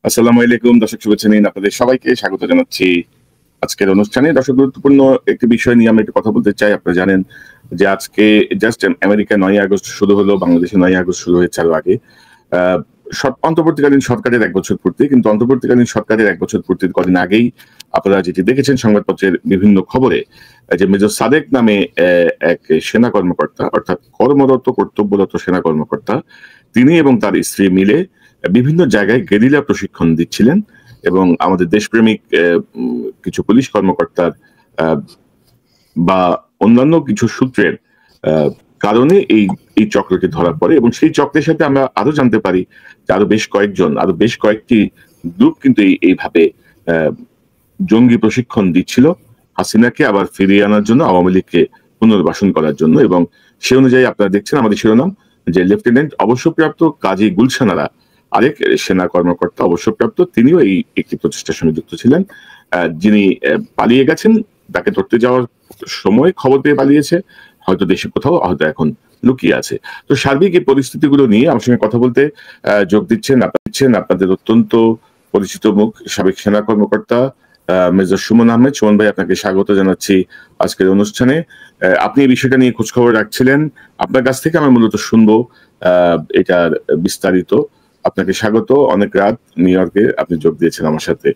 আসসালামু আলাইকুম দর্শক, শুভেচ্ছা নিন আপনাদের সবাইকে স্বাগত জানাচ্ছি আজকের অনুষ্ঠানে। দর্শক, গুরুত্বপূর্ণ একটি বিষয় নিয়ে আমি একটু কথা বলতে চাই। আপনারা জানেন যে আজকে জাস্ট আমেরিকা 9 আগস্ট শুরু হলো, বাংলাদেশে 9 আগস্ট শুরু হয়েছে আরো আগে। অন্তর্বর্তীকালীন সরকারের 1 বছর পূর্তি, কিন্তু অন্তর্বর্তীকালীন সরকারের 1 বছর পূর্তির কদিন আগেই আপনারা যেটি দেখেছেন সংবাদপত্রের বিভিন্ন খবরে, যে মেজর সাদেক নামে এক সেনা কর্মকর্তা, অর্থাৎ কর্মরত কর্তব্যরত সেনা কর্মকর্তা, তিনি এবং তার স্ত্রী মিলে বিভিন্ন জায়গায় গেরিলা প্রশিক্ষণ দিচ্ছিলেন এবং আমাদের দেশপ্রেমিক কিছু পুলিশ কর্মকর্তার বা অন্যান্য কিছু সূত্রের কারণে এই চক্রটি ধরা পড়ে এবং সেই চক্রের সাথে আমরা আরো জানতে পারি যে আরো বেশ কয়েকটি গ্রুপ কিন্তু এইভাবে জঙ্গি প্রশিক্ষণ দিচ্ছিল হাসিনাকে আবার ফিরিয়ে আনার জন্য, আওয়ামী লীগকে পুনর্বাসন করার জন্য। এবং সে অনুযায়ী আপনারা দেখছেন আমাদের শিরোনাম যে লেফটেন্যান্ট অবসরপ্রাপ্ত কাজী গুলশান আরা, আরেক সেনা কর্মকর্তা অবসরপ্রাপ্ত, তিনিও এই একটি প্রচেষ্টার সঙ্গে যুক্ত ছিলেন। যিনি পালিয়ে গেছেন, তাকে ধরতে যাওয়ার সময় খবর পেয়ে পালিয়েছে, হয়তো দেশে কোথাও, হয়তো এখন লুকিয়ে আছে। তো সার্বিক এই পরিস্থিতিগুলো নিয়ে আমার সঙ্গে কথা বলতে যোগ দিচ্ছেন আপনাদের অত্যন্ত পরিচিত মুখ, সাবেক সেনা কর্মকর্তা মেজর সুমন আহমেদ। সুমন ভাই, আপনাকে স্বাগত জানাচ্ছি আজকের অনুষ্ঠানে। আপনি এই বিষয়টা নিয়ে খোঁজখবর রাখছিলেন, আপনার কাছ থেকে আমি মূলত শুনবো এটার বিস্তারিত। আপনাকে স্বাগত। অনেক রাত নিউ ইয়র্কে আপনি যোগ দিয়েছেন আমার সাথে।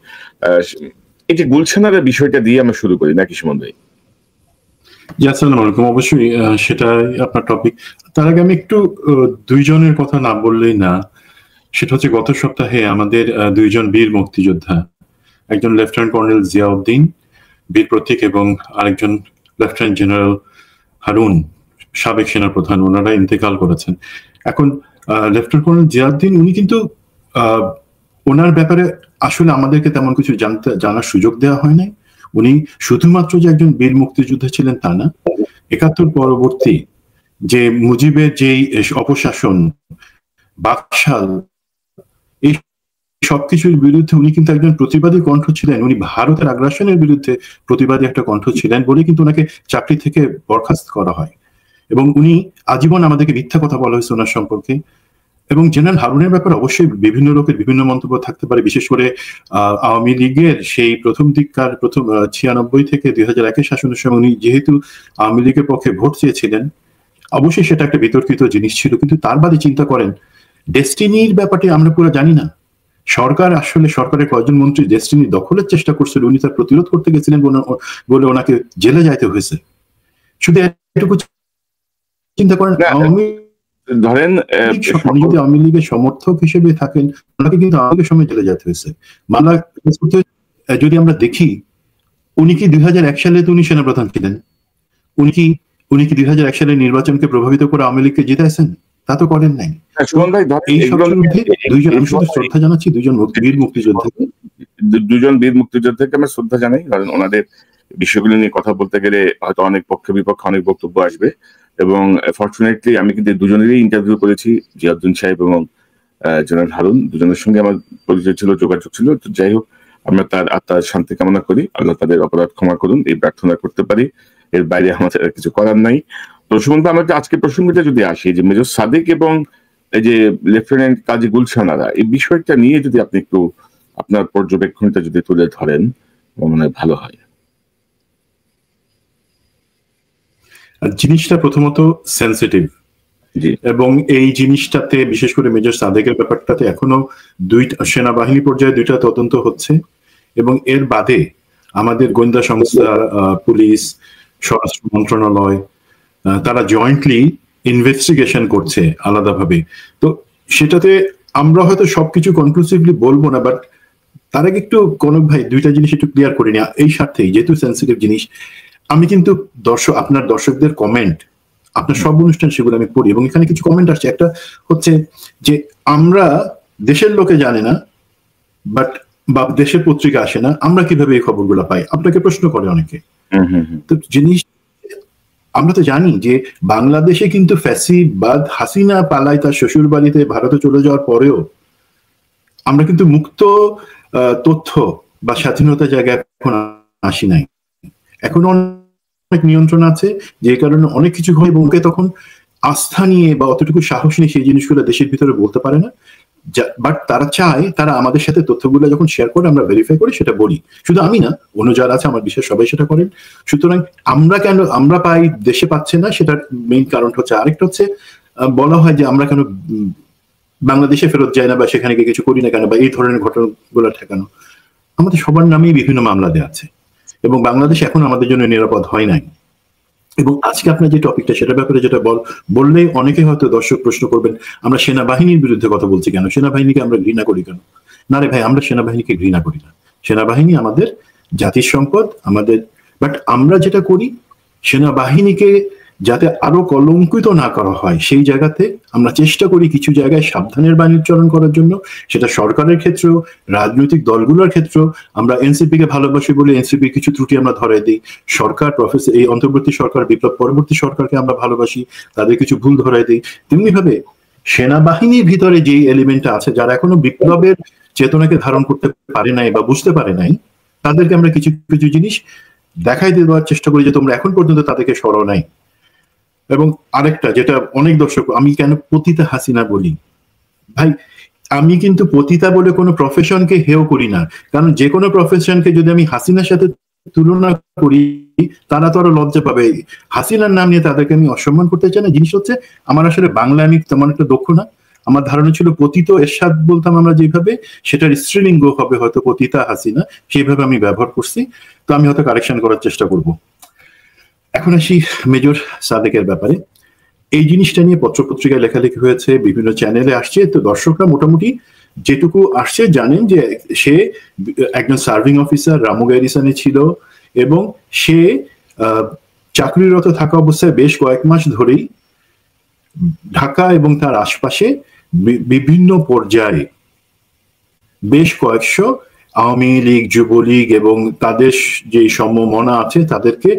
এই যে গুলশানের বিষয়টা দিয়ে আমরা শুরু করি নাকি সুমন ভাই? আসসালামু আলাইকুম। অবশ্যই সেটাই আপনার টপিক। তার আগে আমি একটু দুইজনের কথা না বললেই না। সেটা হচ্ছে গত সপ্তাহে আমাদের দুইজন বীর মুক্তিযোদ্ধা, একজন লেফটেন্যান্ট কর্নেল জিয়াউদ্দিন বীর প্রতীক এবং আরেকজন লেফটেন্যান্ট জেনারেল হারুন সাবেক সেনাপ্রধান, ওনারা ইন্তেকাল করেছেন। এখন লেফটেন্যান্ট কর্নেল জিয়াউদ্দিন উনি কিন্তু ওনার ব্যাপারে আসলে আমাদেরকে তেমন কিছু জানার সুযোগ দেওয়া হয় নাই। উনি শুধুমাত্র যে একজন বীর মুক্তিযোদ্ধা ছিলেন তা না, ৭১ পরবর্তী যে মুজিবের যেই অপশাসন, বাকশাল, এই সবকিছুর বিরুদ্ধে উনি কিন্তু একজন প্রতিবাদী কণ্ঠ ছিলেন। উনি ভারতের আগ্রাসনের বিরুদ্ধে প্রতিবাদী একটা কণ্ঠ ছিলেন বলে কিন্তু ওনাকে চাকরি থেকে বরখাস্ত করা হয় এবং উনি আজীবন আমাদেরকে মিথ্যা কথা বলা হয়েছে ওনার সম্পর্কে। এবং জেনারেল হারুনের ব্যাপারে অবশ্যই বিভিন্ন লোকের বিভিন্ন মন্তব্য থাকতে পারে, বিশেষ করে আওয়ামী লীগের সেই প্রথম 96 থেকে 2001 শাসনের সময় উনি যেহেতু আওয়ামী লীগের পক্ষে ভোট চেয়েছিলেন, অবশ্যই সেটা একটা বিতর্কিত জিনিস ছিল। কিন্তু তার বাদে চিন্তা করেন, ডেস্টিনির ব্যাপারটি আমরা পুরো জানি না। সরকারের কয়েকজন মন্ত্রী ডেস্টিনি দখলের চেষ্টা করছিল, উনি তার প্রতিরোধ করতে গেছিলেন বলে ওনাকে জেলে যাইতে হয়েছে। শুধু এটুকু চিন্তা করেন, ধরেন আপনি যদি আওয়ামী লীগের সমর্থক হিসেবে থাকেন, ওনাকে কিন্তু আওয়ামী লীগের সময় জেলে যেতে হয়েছে। মামলা যদি আমরা দেখি, উনি কি 2001 সালে উনি সেনাপ্রধান ছিলেন? উনি কি 2001 সালের নির্বাচনকে প্রভাবিত করে আওয়ামী লীগকে জিতাইছেন? তা তো করেন নাই। এই সব দুইজন, আমি শুধু শ্রদ্ধা জানাচ্ছি দুজন বীর মুক্তিযোদ্ধাকে। দুজন বীর মুক্তিযোদ্ধাকে আমরা শ্রদ্ধা জানাই, কারণ ওনাদের বিষয়গুলো নিয়ে কথা বলতে গেলে হয়তো অনেক পক্ষে বিপক্ষে অনেক বক্তব্য আসবে। এবং ফরচুনেটলি আমি কিন্তু দুজনেরই ইন্টারভিউ করেছি, জিয়াউদ্দিন সাহেব এবং জেনারেল হারুন, দুজনের সঙ্গে আমার পরিচয় ছিল, যোগাযোগ ছিল। তো যাই হোক, আমরা তার আত্মার শান্তি কামনা করি, আল্লাহ তাদের অপরাধ ক্ষমা করুন, এই প্রার্থনা করতে পারি। এর বাইরে আমাদের কিছু করার নাই। তো সুমন্ত, আমরা আজকের প্রসঙ্গটা যদি আসি, যে মেজর সাদেক এবং এই যে লেফটেন্যান্ট কাজী গুলশান আরা, এই বিষয়টা নিয়ে যদি আপনি একটু আপনার পর্যবেক্ষণটা যদি তুলে ধরেন, মনে হয় ভালো হয়। জিনিসটা প্রথমত সেন্সিটিভ, এবং এই জিনিসটাতে বিশেষ করে মেজর সাদেকের ব্যাপারটাতে এখনো সেনাবাহিনী পর্যায়ে 2টা তদন্ত হচ্ছে এবং এর বাদে আমাদের গোয়েন্দা সংস্থা, পুলিশ, স্বরাষ্ট্র মন্ত্রণালয়, তারা জয়েন্টলি ইনভেস্টিগেশন করছে আলাদাভাবে। তো সেটাতে আমরা হয়তো সবকিছু কনক্লুসিভলি বলবো না, বাট তার আগে একটু কনক ভাই 2টা জিনিস একটু ক্লিয়ার করে নিই এই স্বার্থেই, যেহেতু সেন্সিটিভ জিনিস। আমি কিন্তু আপনার দর্শকদের কমেন্ট, আপনার সব অনুষ্ঠান সেগুলো আমি পড়ি এবং এখানে কিছু কমেন্ট আসছে। একটা হচ্ছে যে আমরা দেশের লোকে জানে না, বাট বা দেশের পত্রিকা আসে না, আমরা কিভাবে এই খবরগুলো পাই, আপনাকে প্রশ্ন করে অনেকে। তো জিনিস আমরা তো জানি যে বাংলাদেশে কিন্তু ফ্যাসিবাদ হাসিনা পালায় তার শ্বশুর বাড়িতে ভারতে চলে যাওয়ার পরেও আমরা কিন্তু মুক্ত তথ্য বা স্বাধীনতা জায়গায় এখন আসি নাই। এখন অনেক নিয়ন্ত্রণ আছে, যে কারণে অনেক কিছু হয় এবং তখন আস্থা নিয়ে বা অতটুকু সাহস নিয়ে সেই জিনিসগুলো দেশের ভিতরে বলতে পারে না। বাট তারা চায় তারা আমাদের সাথে তথ্যগুলো যখন শেয়ার করে আমরা ভেরিফাই করি, সেটা বলি। শুধু আমি না, অন্য যারা আছে আমার বিশ্বাস সবাই সেটা করেন। সুতরাং আমরা পাই, দেশে পাচ্ছে না, সেটার মেইন কারণ হচ্ছে, আরেকটা হচ্ছে বলা হয় যে আমরা কেন বাংলাদেশে ফেরত যাই না বা সেখানে গিয়ে কিছু করি না কেন, বা এই ধরনের ঘটনাগুলো ঠেকানো। আমাদের সবার নামেই বিভিন্ন মামলা দেওয়া আছে এবং বাংলাদেশ এখন আমাদের জন্য নিরাপদ হয় নাই। এবং আজকে আপনার যে টপিকটা, সেটার ব্যাপারে যেটা বললে অনেকে হয়তো দর্শক প্রশ্ন করবেন, আমরা সেনাবাহিনীর বিরুদ্ধে কথা বলছি কেন, সেনাবাহিনীকে আমরা ঘৃণা করি কেন? না রে ভাই, আমরা সেনাবাহিনীকে ঘৃণা করি না। সেনাবাহিনী আমাদের জাতির সম্পদ, আমাদের। বাট আমরা যেটা করি, সেনাবাহিনীকে যাতে আরো কলঙ্কিত না করা হয়, সেই জায়গাতে আমরা চেষ্টা করি কিছু জায়গায় সাবধানের বাণী উচ্চারণ করার জন্য। সেটা সরকারের ক্ষেত্রেও, রাজনৈতিক দলগুলোর ক্ষেত্রেও। আমরা এনসিপি কে ভালোবাসি বলে এনসিপির কিছু ত্রুটি আমরা ধরাই দিই। সরকার, এই অন্তর্বর্তী সরকার, বিপ্লব পরবর্তী সরকারকে আমরা ভালোবাসি, তাদের কিছু ভুল ধরাই দিই। তেমনি ভাবে সেনাবাহিনীর ভিতরে যে এলিমেন্টটা আছে, যারা এখনো বিপ্লবের চেতনাকে ধারণ করতে পারে নাই বা বুঝতে পারে নাই, তাদেরকে আমরা কিছু কিছু জিনিস দেখাই দেওয়ার চেষ্টা করি যে তোমরা এখন পর্যন্ত তাদেরকে সরাও নাই। এবং আরেকটা যেটা অনেক দর্শক, আমি কেন পতিতা হাসিনা বলি, ভাই আমি কিন্তু পতিতা বলে কোনো প্রফেশনকে হেয় করি না। কারণ যে কোনো প্রফেশনকে যদি আমি হাসিনার সাথে তুলনা করি, তারা তো আরো লজ্জা পাবে। হাসিনার নাম নিয়ে তাদেরকে আমি অসম্মান করতে চাই না। জিনিস হচ্ছে, আমার আসলে বাংলা আমি তেমন একটা দক্ষ না। আমার ধারণা ছিল পতিত এরশাদ বলতাম আমরা যেভাবে, সেটার স্ত্রীলিঙ্গ হবে হয়তো পতিতা হাসিনা, সেইভাবে আমি ব্যবহার করছি। তো আমি হয়তো কারেকশন করার চেষ্টা করব। এখন আসি মেজর সাদেকের ব্যাপারে। এই জিনিসটা নিয়ে পত্রপত্রিকায় লেখালেখি হয়েছে, বিভিন্ন চ্যানেলে আসছে। তো দর্শকরা মোটামুটি যেটুকু আসছে জানেন যে সে একজন সার্ভিং অফিসার রামু গ্যারিসনে ছিল এবং সে চাকরিরত থাকা অবস্থায় বেশ কয়েক মাস ধরেই ঢাকা এবং তার আশপাশে বিভিন্ন পর্যায়ে বেশ কয়েকশো আওয়ামী লীগ, যুবলীগ এবং তাদের যে সমমনা আছে তাদেরকে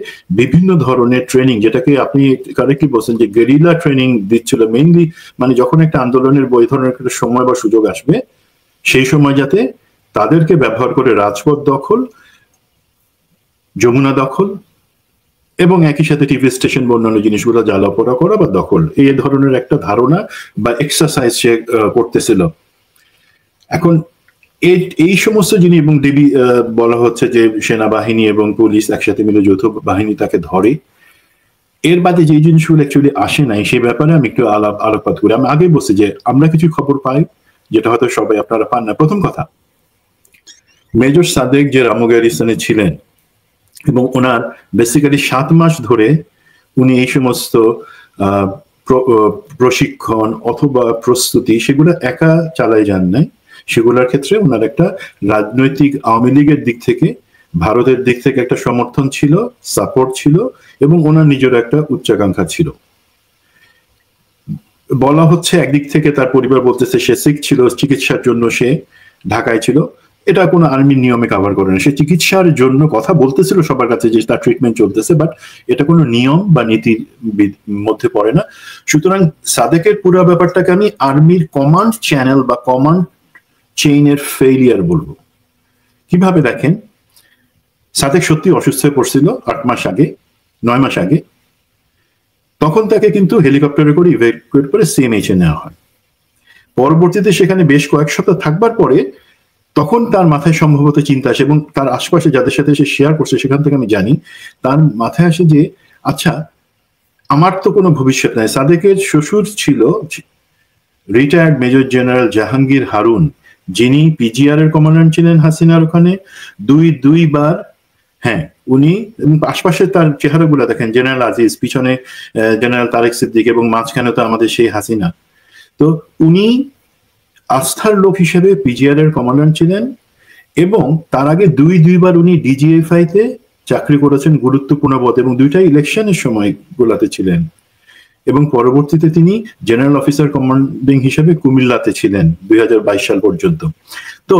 বিভিন্ন ধরনের ট্রেনিং, যেটাকে আপনি কারেক্টলি বলছেন যে গেরিলা ট্রেনিং দিচ্ছিল মেইনলি। মানে যখন একটা আন্দোলনের বই ধরনের একটা সময় বা সুযোগ আসবে, সেই সময় যাতে তাদেরকে ব্যবহার করে রাজপথ দখল, যমুনা দখল এবং একই সাথে টিভি স্টেশন বা অন্যান্য জিনিসগুলো জ্বালাপোড়া করা বা দখল, এই ধরনের একটা ধারণা বা এক্সারসাইজ সে করতেছিল। এখন এই সমস্ত জিনিস এবং বলা হচ্ছে যে সেনাবাহিনী এবং পুলিশ একসাথে মিলে যৌথ বাহিনী তাকে ধরে। এর বাদে যে জিনিসগুলো অ্যাকচুয়ালি আসে নাই, সেই ব্যাপারে আমি একটু আলোকপাত করি। আমি আগে বলছি যে আমরা কিছু খবর পাই যেটা হয়তো সবাই আপনারা পান না। প্রথম কথা, মেজর সাদেক যে রামু গ্যারিসনে ছিলেন এবং ওনার বেসিক্যালি 7 মাস ধরে উনি এই সমস্ত প্রশিক্ষণ অথবা প্রস্তুতি সেগুলো একা চালাই যান নাই। সেগুলোর ক্ষেত্রে ওনার একটা রাজনৈতিক আওয়ামী লীগের দিক থেকে, ভারতের দিক থেকে একটা সমর্থন ছিল, সাপোর্ট ছিল এবং ওনার নিজের একটা উচ্চাকাঙ্ক্ষা ছিল। বলা হচ্ছে একদিক থেকে তার পরিবার বলতেছে সে সিক ছিল, চিকিৎসার জন্য সে ঢাকায় ছিল। এটা কোনো আর্মির নিয়মে কভার করে না। সে চিকিৎসার জন্য কথা বলতেছিল সবার কাছে যে তার ট্রিটমেন্ট চলতেছে, বাট এটা কোনো নিয়ম বা নীতির মধ্যে পড়ে না। সুতরাং সাদেকের পুরো ব্যাপারটাকে আমি আর্মির কমান্ড চ্যানেল বা কমান্ড চেইনের ফেইলিয়ার বলবো। কিভাবে দেখেন, সাদেক সত্যি অসুস্থ হয়ে পড়ছিল 8 মাস আগে, 9 মাস আগে। তখন তাকে কিন্তু হেলিকপ্টারে করে ইভ্যাকুয়েট করে সিএমএইচে নেওয়া হয়। পরবর্তীতে সেখানে বেশ কয়েক সপ্তাহ থাকবার পরে তখন তার মাথায় সম্ভবত চিন্তা আসে এবং তার আশপাশে যাদের সাথে সে শেয়ার করছে সেখান থেকে আমি জানি তার মাথায় আসে যে আচ্ছা, আমার তো কোনো ভবিষ্যৎ নাই। সাদেকের শ্বশুর ছিল retired major general Jahangir Harun, যিনি পিজিআর এর কমান্ডার ছিলেন হাসিনার ওখানে দুইবার। হ্যাঁ, উনি আশপাশে তার চেহারাগুলো দেখেন, জেনারেল আজিজ, পিছনে জেনারেল তারেক সিদ্দিক এবং মাঝখানে তো আমাদের সেই হাসিনা। তো উনি আস্থার লোক হিসেবে পিজিআর এর কমান্ডার ছিলেন এবং তার আগে দুইবার উনি ডিজিএফআই তে চাকরি করেছেন গুরুত্বপূর্ণ পদ এবং দুইটাই ইলেকশনের সময় গুলাতে ছিলেন এবং পরবর্তীতে তিনি জেনারেল অফিসার কমান্ডিং হিসেবে কুমিল্লাতে ছিলেন 2022 সাল পর্যন্ত। তো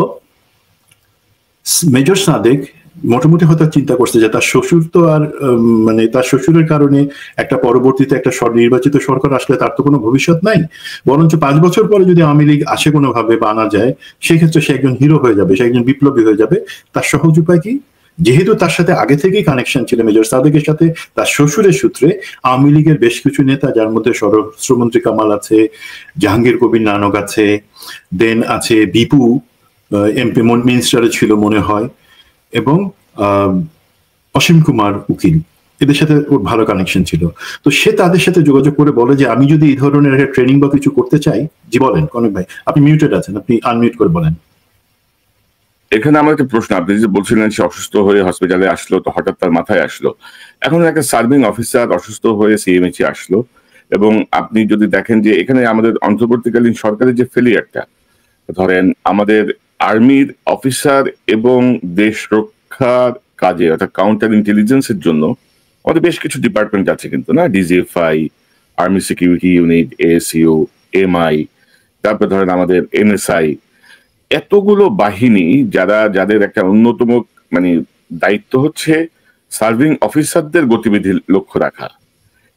মেজর সাদেক মোটামুটি হয়তো চিন্তা করছে যে তার শ্বশুর তো আর মানে তার শ্বশুরের কারণে একটা পরবর্তীতে একটা নির্বাচিত সরকার আসলে তার তো কোনো ভবিষ্যৎ নাই, বরঞ্চ 5 বছর পরে যদি আওয়ামী লীগ আসে কোনোভাবে বা আনা যায়, সেক্ষেত্রে সে একজন হিরো হয়ে যাবে, সে একজন বিপ্লবী হয়ে যাবে। তার সহজ উপায় কি, যেহেতু তার সাথে আগে থেকেই কানেকশন ছিল মেজর সাদেকের সাথে, তার শ্বশুরের সূত্রে আওয়ামী লীগের বেশ কিছু নেতা, যার মধ্যে স্বরাষ্ট্রমন্ত্রী কামাল আছে, জাহাঙ্গীর কবির নানক আছে, দেন আছে বিপু এমপি মিনিস্টারে ছিল মনে হয়, এবং অসীম কুমার উকিল, এদের সাথে ওর ভালো কানেকশন ছিল। তো সে তাদের সাথে যোগাযোগ করে বলে যে আমি যদি এই ধরনের একটা ট্রেনিং বা কিছু করতে চাই। জি বলেন কনক ভাই, আপনি মিউটেড আছেন, আপনি আনমিউট করে বলেন। এখানে আমার একটা প্রশ্ন, আপনি যে বলছিলেন সে অসুস্থ হয়ে হসপিটালে আসলো, তো হঠাৎ তার মাথায় আসলো, এখন একটা সার্ভিং অফিসার অসুস্থ হয়ে সিএমএইচে আসলো, এবং আপনি যদি দেখেন যে এখানে আমাদের অন্তর্বর্তীকালীন সরকারের যে ফেলিয়ারটা, ধরেন আমাদের আর্মির অফিসার এবং দেশ রক্ষার কাজে অর্থাৎ কাউন্টার ইন্টেলিজেন্সের জন্য আমাদের বেশ কিছু ডিপার্টমেন্ট আছে কিন্তু না, DGFI, army security unit, ASU, MI, তারপর ধরেন আমাদের এনএসআই, এতগুলো বাহিনী যাদের একটা অন্যতম মানে দায়িত্ব হচ্ছে সার্ভিং অফিসারদের গতিবিধি লক্ষ্য রাখা।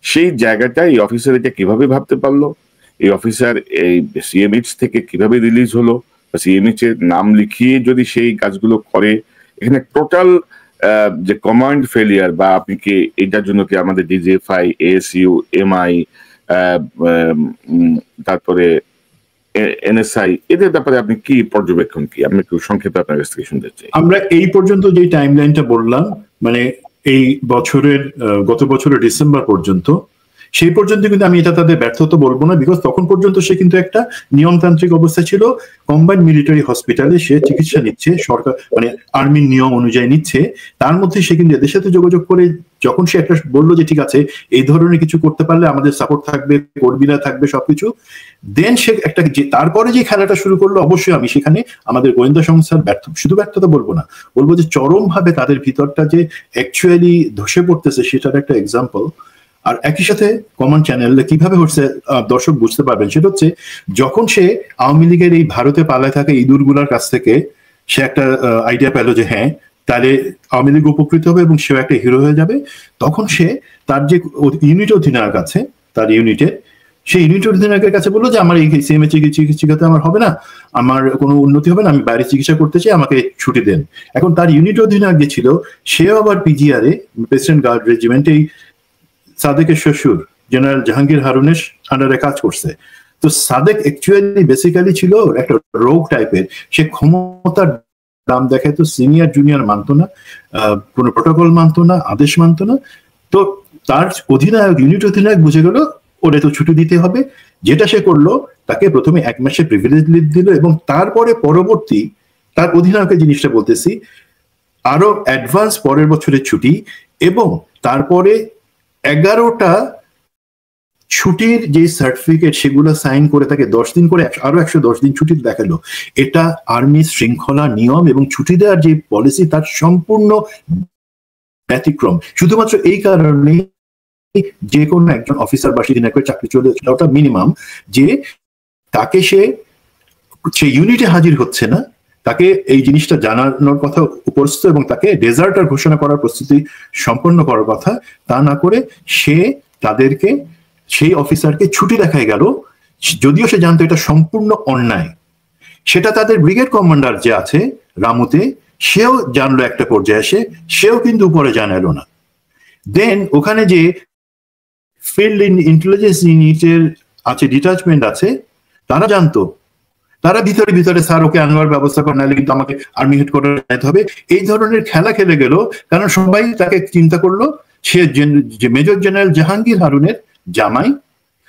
সেই জায়গাটায় এই অফিসার এটা কিভাবে ভাবতে পারলো? এই অফিসার এই সিএমএইচ থেকে কিভাবে রিলিজ হলো? সিএমএইচ এর নাম লিখিয়ে যদি সেই কাজগুলো করে, এখানে টোটাল যে কমান্ড ফেলিয়ার, বা আপনি কি এটার জন্য কি আমাদের ডিজিএফআই, এএসইউ, এমআই, তারপরে এনএসআই, এদের ব্যাপারে আপনি কি পর্যবেক্ষণ, কি আমি একটু সংক্ষেপে আপনার কাছ থেকে শুনতে চাই। আমরা এই পর্যন্ত যে টাইমলাইনটা বললাম, মানে এই বছরের গত বছরের ডিসেম্বর পর্যন্ত, সেই পর্যন্ত কিন্তু আমি এটা তাদের ব্যর্থতা বলবো না, বিকজ তখন পর্যন্ত সে কিন্তু একটা নিয়মতান্ত্রিক অবস্থা ছিল। কম্বাইন্ড মিলিটারি হসপিটালে সে চিকিৎসা নিচ্ছে, সরকার মানে আর্মির নিয়ম অনুযায়ী নিচ্ছে। তার মধ্যে সে কিন্তু এদের সাথে যোগাযোগ করে যখন সে একটা বললো যে ঠিক আছে এই ধরনের কিছু করতে পারলে আমাদের সাপোর্ট থাকবে, কর্মীরা থাকবে, সবকিছু, দেন সে একটা তারপরে যে খেলাটা শুরু করলো, অবশ্যই আমি সেখানে আমাদের গোয়েন্দা সংস্থার শুধু ব্যর্থতা বলবো না, বলবো যে চরম ভাবে তাদের ভিতরটা যে অ্যাকচুয়ালি ধসে পড়তেছে সেটার একটা এক্সাম্পল। আর একই সাথে কমন চ্যানেলে কিভাবে হচ্ছে দর্শক বুঝতে পারবেন, সেটা হচ্ছে যখন সে আওয়ামী লীগের এই ভারতে পালায় থাকা ইঁদুরগুলার কাছ থেকে সে একটা আইডিয়া পেল যে হ্যাঁ তাহলে আওয়ামী লীগ উপকৃত হবে এবং সেও একটা হিরো হয়ে যাবে, তখন সে তার যে ইউনিট অধিনায়ক আছে তার ইউনিটে, সেই ইউনিট অধিনায়কের কাছে বললো যে আমার এই সিএমএ চিকিৎসাতে আমার হবে না, আমার কোনো উন্নতি হবে না, আমি বাইরে চিকিৎসা করতে চাই, আমাকে ছুটি দেন। এখন তার ইউনিট অধিনায়ক যে ছিল সেও আবার পিজিআরে, প্রেসিডেন্ট গার্ড রেজিমেন্টে, সাদেকের শ্বশুর জেনারেল জাহাঙ্গীর হারুনের আন্ডারে কাজ করছে। তো সাদেক অ্যাকচুয়ালি বেসিক্যালি ছিল একটা রোগ টাইপের, সে ক্ষমতার দাম দেখায়, তো সিনিয়র জুনিয়র মানতো না, কোনো প্রোটোকল মানতো না, আদেশ মানতো না। তো তার অধিনায়ক, ইউনিট অধিনায়ক বুঝে গেল ওরে তো ছুটি দিতে হবে, যেটা সে করলো, তাকে প্রথমে 1 মাসের প্রিভিলেজ লিভ দিল, এবং তারপরে পরবর্তী তার অধিনায়কের জিনিসটা বলতেছি, আরো অ্যাডভান্স পরের বছরের ছুটি, এবং তারপরে 11টা ছুটির যে সার্টিফিকেট সেগুলো সাইন করে তাকে 10 দিন করে আরো 110 দিন ছুটি দেখালো। এটা আর্মির শৃঙ্খলা, নিয়ম এবং ছুটি দেওয়ার যে পলিসি তার সম্পূর্ণ ব্যতিক্রম। শুধুমাত্র এই কারণে যে কোনো একজন অফিসার বা সেদিন একবার চাকরি চলে যাওয়াটা মিনিমাম, যে তাকে সে ইউনিটে হাজির হচ্ছে না, তাকে এই জিনিসটা জানানোর কথা উপস্থিত, এবং তাকে ডেজার্টার ঘোষণা করার প্রস্তুতি সম্পন্ন করার কথা, তা না করে সে তাদেরকে, সেই অফিসারকে ছুটি দেখায় গেল, যদিও সে জানতো এটা সম্পূর্ণ অন্যায়। সেটা তাদের ব্রিগেড কমান্ডার যে আছে রামুতে, সেও জানলো একটা পর্যায়ে এসে, সেও কিন্তু উপরে জানালো না। দেন ওখানে যে ফিল্ড ইন্টেলিজেন্স ইউনিটের আছে, ডিটাচমেন্ট আছে, তারা জানতো, তারা ভিতরে ভিতরে স্যার ওকে আনবার ব্যবস্থা করে, নাহলে কিন্তু আমাকে আর্মি হেডকোয়ার্টারে যেতে হবে, এই ধরনের খেলা খেলে গেল। কারণ সবাই তাকে চিন্তা করলো সে মেজর জেনারেল জাহাঙ্গীর হারুনের জামাই,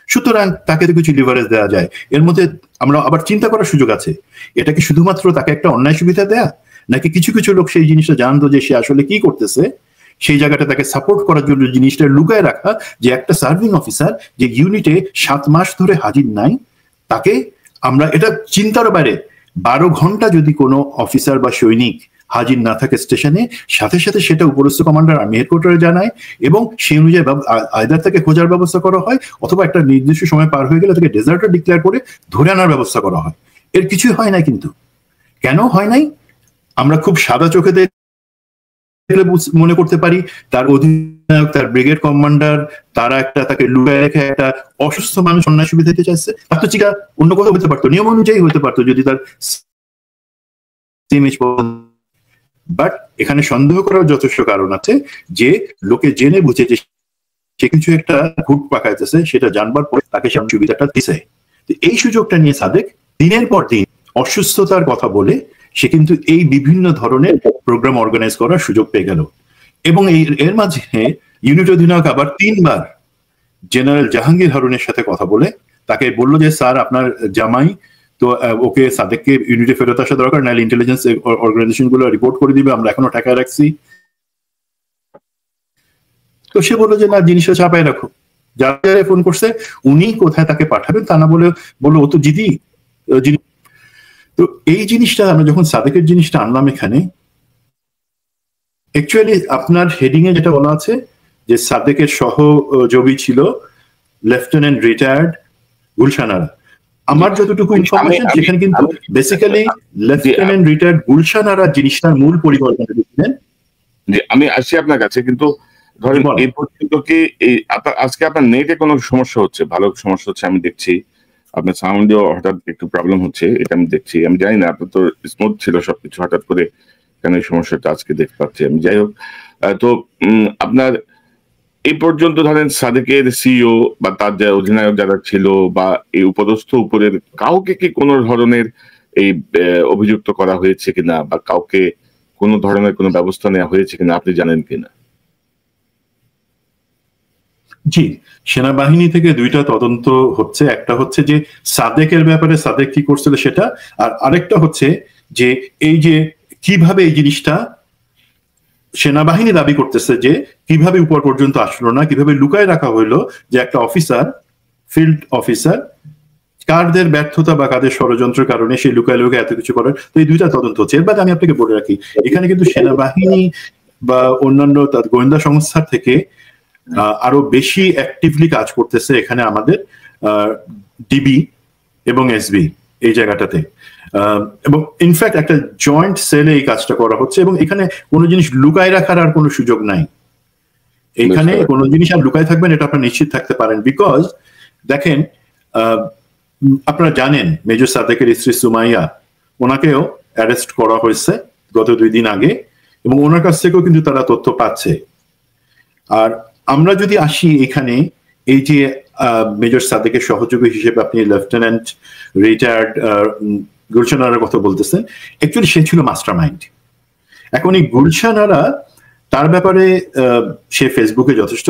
সুতরাং তাকে তো কিছু লিভারেজ দেওয়া যায়। এর মধ্যে আমরা আবার চিন্তা করার সুযোগ আছে, এটা কি শুধুমাত্র তাকে একটা অন্যায় সুবিধা দেয়া, নাকি কিছু কিছু লোক সেই জিনিসটা জানতো যে সে আসলে কি করতেছে, সেই জায়গাটা তাকে সাপোর্ট করার জন্য জিনিসটা লুকায় রাখা, যে একটা সার্ভিং অফিসার যে ইউনিটে 7 মাস ধরে হাজির নাই, তাকে আমরা এটা চিন্তার বাইরে। 12 ঘন্টা যদি কোনো অফিসার বা সৈনিক হাজির না থাকে স্টেশনে, সাথে সাথে সেটা উপরস্থ কমান্ডার আর্মি হেডকোয়ার্টারে জানায়, এবং সেই অনুযায়ী আইদার তাকে খোঁজার ব্যবস্থা করা হয়, অথবা একটা নির্দিষ্ট সময় পার হয়ে গেলে তাকে ডেজার্টার ডিক্লেয়ার করে ধরে আনার ব্যবস্থা করা হয়। এর কিছুই হয় না। কিন্তু কেন হয় নাই? আমরা খুব সাদা চোখে মনে করতে পারি তার অধিনায়ক, তার ব্রিগেড কমান্ডার, তারা তাকে লুকায় রেখে একটা অসুস্থ মানুষ অন্যায় সুবিধা দিতে চাইছে। তার তো চিকা অন্য কোথাও হতে পারতো, নিয়ম অনুযায়ী হতে পারতো, যদি তার বাট এখানে সন্দেহ করার যথেষ্ট কারণ আছে যে লোকে জেনে বুঝে যে সে কিছু একটা ঘুট পাকাইতেছে, সেটা জানবার পরে তাকে সে সুবিধাটা দিছে। এই সুযোগটা নিয়ে সাদেক দিনের পর দিন অসুস্থতার কথা বলে সে কিন্তু এই বিভিন্ন ধরনের প্রোগ্রাম অর্গানাইজ করার সুযোগ পেয়ে গেল। এবং এর মাঝে ইউনিট অধিনায়ক আবার 3 বার জেনারেল জাহাঙ্গীর হারুনের সাথে কথা বলে তাকে বললো যে স্যার আপনার জামাই তো ওকে সাদেককে ইউনিটে ফেরত আসা দরকার, নাহলে ইন্টেলিজেন্স অর্গানাইজেশন গুলো রিপোর্ট করে দিবে, আমরা এখনো টাকায় রাখছি। তো সে বললো যে না, জিনিসটা চাপায় রাখো, যারা ফোন করছে উনি কোথায় তাকে পাঠাবেন তা না বলে বললো ও তো জিদি। তো এই জিনিসটা আমরা যখন সাদেকের জিনিসটা আনলাম এখানে, অ্যাকচুয়ালি আপনার হেডিং এ যেটা বলা আছে যে সাদেকের সহযোগী ছিল লেফটেন্যান্ট রিটায়ার্ড গুলশান আরা। আমার যতটুকু ইনফরমেশন সেখানে কিন্তু বেসিক্যালি লেফটেন্যান্ট রিটায়ার্ড গুলশান আরা জিনিসটার মূল পরিকল্পনা দিচ্ছেন। আমি আসছি আপনার কাছে, কিন্তু ধরেন এই পর্যন্ত কি আজকে আপনার নেটে কোনো সমস্যা হচ্ছে? ভালো সমস্যা হচ্ছে আমি দেখছি, আপনার সাউন্ডেও হঠাৎ একটু প্রবলেম হচ্ছে, এটা আমি দেখছি। আমি জানি না, আপনার তো স্মুথ ছিল সবকিছু, হঠাৎ করে কেন এই সমস্যাটা আজকে দেখতে পাচ্ছি আমি। যাই হোক, তো আপনার এই পর্যন্ত ধরেন সাদেকের সিইও বা তার যে অধিনায়ক যারা ছিল বা এই উপদস্থ উপরের কাউকে কি কোনো ধরনের এই অভিযুক্ত করা হয়েছে কিনা, বা কাউকে কোনো ধরনের কোনো ব্যবস্থা নেওয়া হয়েছে কিনা আপনি জানেন কিনা? জি, সেনাবাহিনী থেকে 2টা তদন্ত হচ্ছে। একটা হচ্ছে যে সাদেকের ব্যাপারে সাদেক কি করছিল সেটা, আর আরেকটা হচ্ছে যে এই যে কিভাবে এই জিনিসটা সেনাবাহিনী দাবি করতেছে যে কিভাবে উপর পর্যন্ত আসলো না, কিভাবে লুকায় রাখা হইলো যে একটা অফিসার, ফিল্ড অফিসার, কারদের ব্যর্থতা বা কাদের ষড়যন্ত্রের কারণে সেই লুকায় লুকায় এত কিছু করার। তো এই 2টা তদন্ত হচ্ছে। এর বাদে আমি আপনাকে বলে রাখি, এখানে কিন্তু সেনাবাহিনী বা অন্যান্য গোয়েন্দা সংস্থা থেকে আরো বেশি অ্যাক্টিভলি কাজ করতেছে এখানে আমাদের ডিবি এবং এসবি এই জায়গাটাতে, এবং ইনফ্যাক্ট একটা জয়েন্ট সেলে এই কাজটা করা হচ্ছে। এবং এখানে কোনো জিনিস লুকায় রাখার আর কোনো সুযোগ নাই। এখানে কোনো জিনিস আর লুকায় থাকবেন এটা আপনারা নিশ্চিত থাকতে পারেন। বিকজ দেখেন, আপনারা জানেন মেজর সাদেকের স্ত্রী সুমাইয়া, ওনাকেও অ্যারেস্ট করা হয়েছে গত 2 দিন আগে, এবং ওনার কাছ থেকেও কিন্তু তারা তথ্য পাচ্ছে। আর আমরা যদি আসি এখানে, এই যে মেজর সাদেকের সহযোগী হিসেবে আপনি লেফটেন্যান্ট রিটায়ার্ড গুলশান আরার কথা বলতেছেন, অ্যাকচুয়ালি সে ছিল মাস্টার মাইন্ড। এখন এই গুলশান আরা, তার ব্যাপারে সে ফেসবুকে যথেষ্ট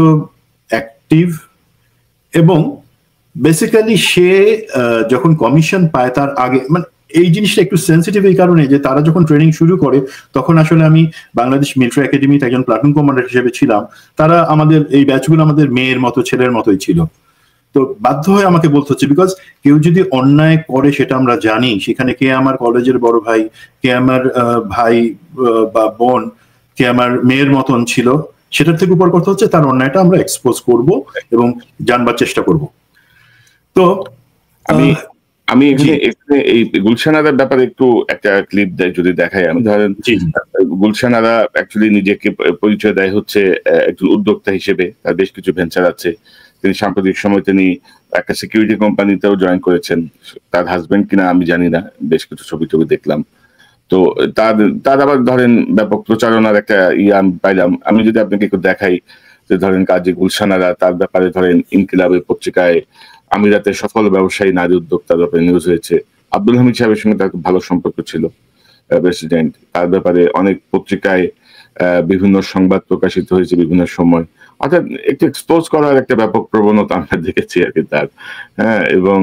অ্যাক্টিভ, এবং বেসিক্যালি সে যখন কমিশন পায় তার আগে, মানে এই জিনিসটা একটু সেন্সিটিভ এই কারণে যে তারা যখন ট্রেনিং শুরু করে তখন আসলে আমি বাংলাদেশ মিলিটারি একাডেমিতে একজন প্লাটুন কমান্ডার হিসেবে ছিলাম। তারা আমাদের এই ব্যাচগুলো আমাদের মেয়ের মতো, ছেলের মতোই ছিল। তো বাধ্য হয়ে আমাকে বলতে হচ্ছে, বিকজ কেউ যদি অন্যায় করে সেটা আমরা জানি, সেখানে কে আমার কলেজের বড় ভাই, কে আমার ভাই বা বোন, কে আমার মেয়ের মতন ছিল, সেটার থেকে উপর কথা হচ্ছে তার অন্যায়টা আমরা এক্সপোজ করব এবং জানবার চেষ্টা করব। তো আমি এখানে এই গুলশান আরার ব্যাপারে একটু একটা ক্লিপ যদি দেখাই আমি। ধরেন গুলশান আরা অ্যাকচুয়ালি নিজেকে পরিচয় দেয় হচ্ছে একজন উদ্যোক্তা হিসেবে, তার বেশ কিছু ভেঞ্চার আছে। তিনি সাম্প্রতিক সময় তিনি একটা সিকিউরিটি কোম্পানিতেও জয়েন করেছেন। তার হাজবেন্ড কিনা আমি জানি না, বেশ কিছু ছবি দেখলাম। তো তার আবার ধরেন ব্যাপক প্রচারণার একটা আমি পাইলাম। আমি যদি আপনাকে একটু দেখাই যে ধরেন কাজী গুলশান আরা, তার ব্যাপারে ধরেন ইনকিলাবের পত্রিকায় আমিরাতের সফল ব্যবসায়ী নারী উদ্যোক্তার ব্যাপারে নিউজ হয়েছে। আব্দুল হামিদ সাহেবের সঙ্গে তার ভালো সম্পর্ক ছিল, প্রেসিডেন্ট। তার ব্যাপারে অনেক পত্রিকায় বিভিন্ন সংবাদ প্রকাশিত হয়েছে বিভিন্ন সময়। অর্থাৎ একটু এক্সপোজ করার একটা ব্যাপক প্রবণতা আমরা দেখেছি আর কি তার। হ্যাঁ, এবং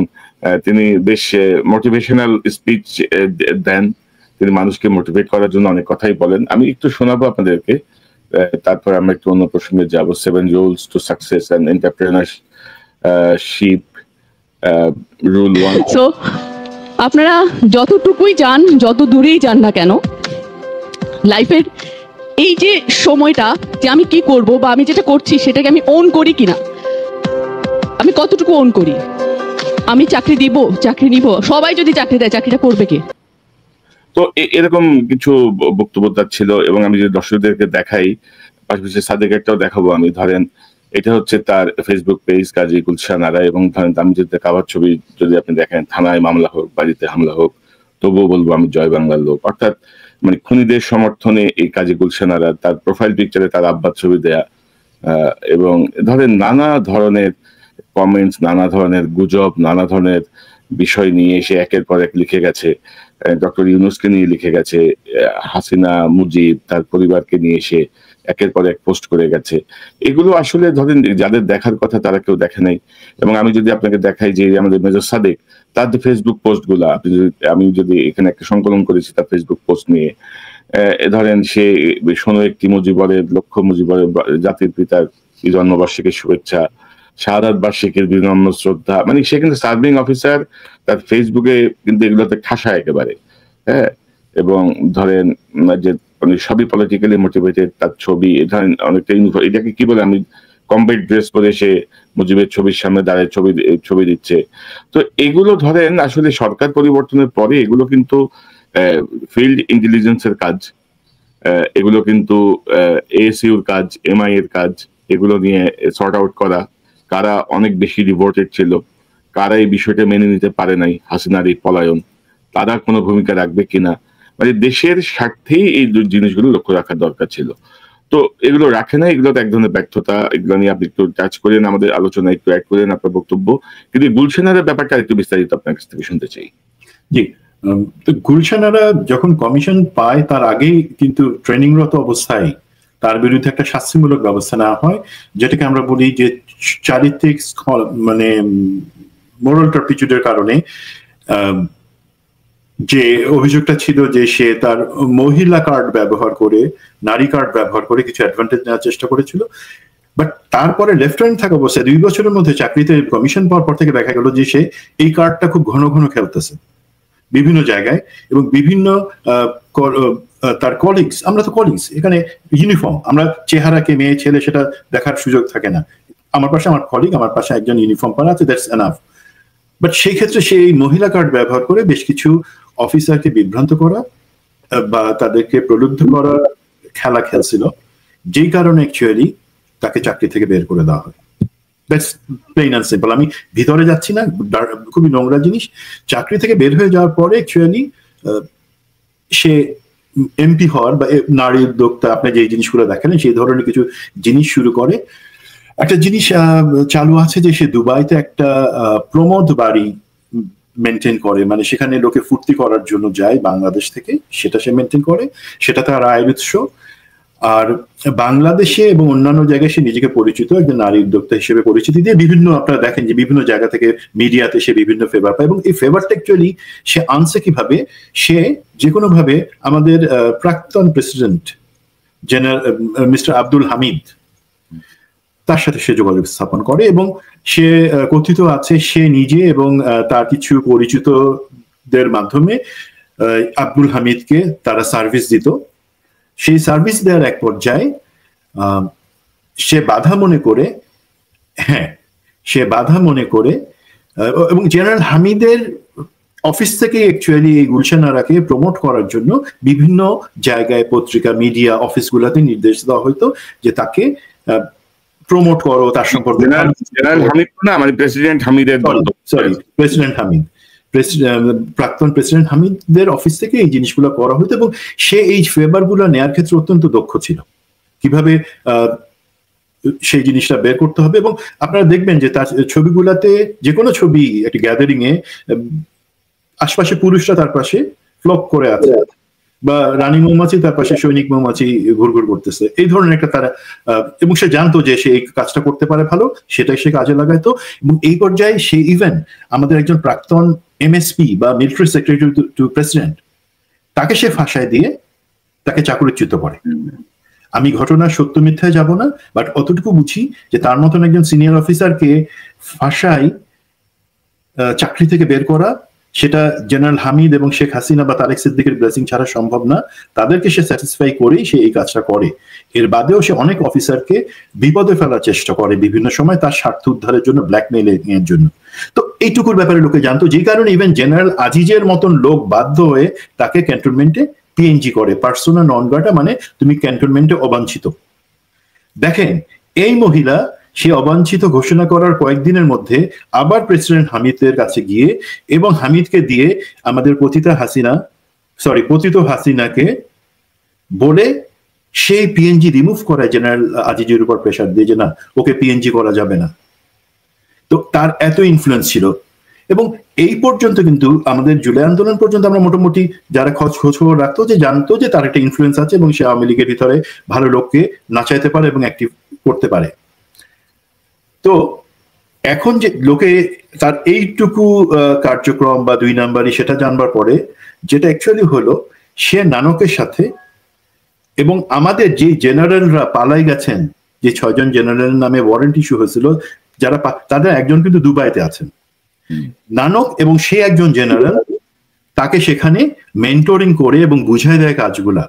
তিনি বেশ মোটিভেশনাল স্পিচ দেন, তিনি মানুষকে মোটিভেট করার জন্য অনেক কথাই বলেন। আমি একটু শোনাবো আপনাদেরকে, তারপর আমরা একটু অন্য প্রসঙ্গে যাবো। 7 rules to success and entrepreneurship, rule 1. So আপনারা যতটুকুই যান, যত দূরেই যান না কেন, লাইফের এই যে সময়টা যে আমি কি করব বা আমি যেটা করছি সেটাকে আমি ওন করি কিনা, আমি কতটুকু ওন করি, আমি চাকরি দিব, চাকরি নিব, সবাই যদি চাকরি দেয় চাকরিটা করবে কে? তো এরকম কিছু বক্তব্য তার ছিল। এবং আমি যদি দর্শকদেরকে দেখাই, পাশাপাশি সাদেকেরটাও দেখাবো আমি। ধরেন এটা হচ্ছে তার ফেসবুক পেজ কাজী গুলশান আরা, এবং ধরেন আমি যদি কাভার ছবি যদি আপনি দেখেন, থানায় মামলা হোক, বাড়িতে হামলা হোক, তবুও বলবো আমি জয় বাংলার লোক। অর্থাৎ মানে খুনিদের সমর্থনে এই কাজী গুলশানারা তার প্রোফাইল পিকচারে তার আব্বার ছবি দেয়া, এবং ধরেন নানা ধরনের কমেন্টস, নানা ধরনের গুজব, নানা ধরনের বিষয় নিয়ে এসে একের পর এক লিখে গেছে। ডক্টর ইউনূসকে নিয়ে লিখে গেছে, হাসিনা, মুজিব, তার পরিবারকে নিয়ে এসে একের পর এক পোস্ট করে গেছে। এগুলো আসলে ধরেন যাদের দেখার কথা তারা কেউ দেখে নাই। এবং আমি যদি আপনাকে দেখাই যে আমাদের মেজর সাদেক, তার যে ফেসবুক পোস্ট গুলা, আমি যদি এখানে একটা সংকলন করেছি তার ফেসবুক পোস্ট নিয়ে, ধরেন সে ১৬ মুজিবরের, লক্ষ মুজিবরের জাতির পিতার জন্মবার্ষিকীর শুভেচ্ছা, শাহাদাত বার্ষিকীর বিনম্র শ্রদ্ধা, মানে সে কিন্তু সার্ভিং অফিসার, তার ফেসবুকে কিন্তু এগুলোতে ঠাসা একেবারে। হ্যাঁ, এবং ধরেন যে সবই পলিটিক্যালি মোটিভেটেড, তার ছবি ধরেন অনেকটা ইউনিফর্ম, এটাকে কি বলে, আমি কমব্যাট ড্রেস পরে সে মুজিবের ছবির সামনে দাঁড়ায় ছবি দিচ্ছে। তো এগুলো ধরেন আসলে সরকার পরিবর্তনের পরে এগুলো কিন্তু ফিল্ড ইন্টেলিজেন্সের কাজ, এগুলো কিন্তু এএসইউর কাজ, এমআই এর কাজ, এগুলো নিয়ে সর্ট আউট করা, কারা অনেক বেশি ডিভোটেড ছিল, কারা এই বিষয়টা মেনে নিতে পারে নাই, হাসিনার এই পলায়ন, তারা কোনো ভূমিকা রাখবে কিনা, মানে দেশের স্বার্থেই এই জিনিসগুলো লক্ষ্য রাখার দরকার ছিল। তো এগুলো রাখে না, এগুলো তো এক ধরনের ব্যর্থতা। এগুলো নিয়ে আপনি একটু টাচ করেন, আমাদের আলোচনা একটু অ্যাড করেন আপনার বক্তব্য, কিন্তু গুলশানের ব্যাপারটা একটু বিস্তারিত আপনার কাছ থেকে শুনতে চাই। জি, তো গুলশানারা যখন কমিশন পায় তার আগেই কিন্তু ট্রেনিংরত অবস্থায় তার বিরুদ্ধে একটা শাস্তিমূলক ব্যবস্থা নেওয়া হয়, যেটাকে আমরা বলি যে চারিত্রিক মানে মোরাল টার্পিচুডের কারণে যে অভিযোগটা ছিল যে সে তার মহিলা কার্ড ব্যবহার করে, নারী কার্ড ব্যবহার করে কিছু অ্যাডভান্টেজ নেওয়ার চেষ্টা করেছিল। বাট তারপরে লেফটেন্যান্ট থাকা অবস্থায় 2 বছরের মধ্যে চাকরিতে কমিশন পাওয়ার পর থেকে দেখা গেল যে সে এই কার্ডটা খুব ঘন ঘন খেলতেছে বিভিন্ন জায়গায়, এবং বিভিন্ন তার কলিগস, আমরা তো কলিগস, এখানে ইউনিফর্ম, আমরা চেহারাকে মেয়ে ছেলে সেটা দেখার সুযোগ থাকে না, আমার পাশে আমার কলিগ, আমার পাশে একজন ইউনিফর্ম পরা আছে, দ্যাটস এনাফ। বাট সেই ক্ষেত্রে সে এই মহিলা কার্ড ব্যবহার করে বেশ কিছু অফিসারকে বিভ্রান্ত করা বা তাদেরকে প্রলুব্ধ করার খেলা খেলছিল, যেই কারণে অ্যাকচুয়ালি তাকে চাকরি থেকে বের করে দেওয়া হয়। দ্যাটস প্লেন অ্যান্ড সিম্পল, আমি ভিতরে যাচ্ছি না, খুবই নোংরা জিনিস। চাকরি থেকে বের হয়ে যাওয়ার পরে অ্যাকচুয়ালি সে এমপি হওয়ার বা নারী উদ্যোক্তা, আপনি যে জিনিসগুলো দেখালেন সেই ধরনের কিছু জিনিস শুরু করে। একটা জিনিস চালু আছে যে সে দুবাইতে একটা প্রমোদ বাড়ি মেনটেন করে, মানে সেখানে লোকে ফুর্তি করার জন্য যায় বাংলাদেশ থেকে, সেটা সে মেনটেন করে, সেটা তার আয়ের উৎস। আর বাংলাদেশে এবং অন্যান্য জায়গায় সে নিজেকে পরিচিত একজন নারী উদ্যোক্তা হিসেবে পরিচিতি দিয়ে বিভিন্ন, আপনারা দেখেন যে বিভিন্ন জায়গা থেকে মিডিয়াতে সে বিভিন্ন ফেভার পায়, এবং এই ফেভারটা অ্যাকচুয়ালি সে আনছে কিভাবে, সে যে কোনো ভাবে আমাদের প্রাক্তন president general mister Abdul Hamid, তার সাথে সে যোগাযোগ স্থাপন করে, এবং সে কথিত আছে সে নিজে এবং তার কিছু পরিচিতদের মাধ্যমে আব্দুল হামিদকে তারা সার্ভিস দিত। সেই সার্ভিস দেওয়ার এক পর্যায়ে সে বাধা মনে করে এবং জেনারেল হামিদের অফিস থেকে অ্যাকচুয়ালি এই গুলশানারাকে প্রমোট করার জন্য বিভিন্ন জায়গায় পত্রিকা, মিডিয়া, অফিসগুলোতে নির্দেশ দেওয়া হতো যে তাকে প্রমোট করো, তার সম্পর্কে। প্রাক্তন প্রেসিডেন্ট হামিদের অফিস থেকে এই জিনিসগুলো করা হতো, এবং সে এই ফেভার গুলো নেওয়ার ক্ষেত্রে অত্যন্ত দক্ষ ছিল, কিভাবে সেই জিনিসটা বের করতে হবে। এবং আপনারা দেখবেন যে তার ছবিগুলাতে, যে কোনো ছবি একটি গ্যাদারিং এ আশপাশে পুরুষরা তার পাশে ফ্লক করে আছে, বা রানী মৌমাছি তার পাশে সৈনিক মৌমাছি ঘুরঘুর করতেছে, এই ধরনের একটা তারা, এবং সে জানতো যে সে এই কাজটা করতে পারে ভালো, সেটাই সে কাজে লাগাইতো। এবং এই পর্যায়ে সে ইভেন আমাদের একজন প্রাক্তন এমএসপি বা মিলিটারি সেক্রেটারি টু প্রেসিডেন্ট, তাকে সে ফাঁসায় দিয়ে তাকে চাকরিচ্যুত করে। আমি ঘটনার সত্য মিথ্যায় যাব না, বাট অতটুকু বুঝি যে তার মতন একজন সিনিয়র অফিসারকে ফাঁসাই চাকরি থেকে বের করা, সেটা জেনারেল হামিদ এবং শেখ হাসিনা বা তারেক সিদ্দিকের ব্লেসিং ছাড়া সম্ভব না। তাদেরকে সে স্যাটিসফাই করেই সে এই কাজটা করে। এর বাদেও সে অনেক অফিসারকে বিপদে ফেলার চেষ্টা করে বিভিন্ন সময়, তার স্বার্থ উদ্ধারের জন্য, ব্ল্যাকমেইলিং এর জন্য। তো এইটুকুর ব্যাপারে লোকে জানতো, যেই কারণে ইভেন জেনারেল আজিজের মতন লোক বাধ্য হয়ে তাকে ক্যান্টনমেন্টে পিএনজি করে, পার্সোনা নন গ্রাটা, মানে তুমি ক্যান্টনমেন্টে অবাঞ্ছিত। দেখেন এই মহিলা সে অবাঞ্ছিত ঘোষণা করার কয়েকদিনের মধ্যে আবার প্রেসিডেন্ট হামিদের কাছে গিয়ে এবং হামিদকে দিয়ে আমাদের পতিত হাসিনাকে বলে সেই পিএনজি রিমুভ করায় জেনারেল আজিজের উপর প্রেশার দিয়ে যে না, ওকে পিএনজি করা যাবে না। তো তার এত ইনফ্লুয়েন্স ছিল। এবং এই পর্যন্ত কিন্তু আমাদের জুলাই আন্দোলন পর্যন্ত আমরা মোটামুটি যারা খোঁজ খবর রাখতো যে জানতো যে তার একটা ইনফ্লুয়েন্স আছে এবং সে আওয়ামী লীগের ভিতরে ভালো লোককে নাচাইতে পারে এবং অ্যাক্টিভ করতে পারে। তো এখন যে লোকে তার এইটুকু কার্যক্রম বা 2 নাম্বারই সেটা জানবার পরে যেটা অ্যাকচুয়ালি হলো, সে নানকের সাথে এবং আমাদের যে জেনারেলরা পালাই গেছেন, যে 6 জন জেনারেল নামে ওয়ারেন্ট ইস্যু হয়েছিল, যারা তাদের একজন কিন্তু দুবাইতে আছেন। নানক এবং সে একজন জেনারেল তাকে সেখানে মেন্টরিং করে এবং বুঝাই দেয় কাজগুলা।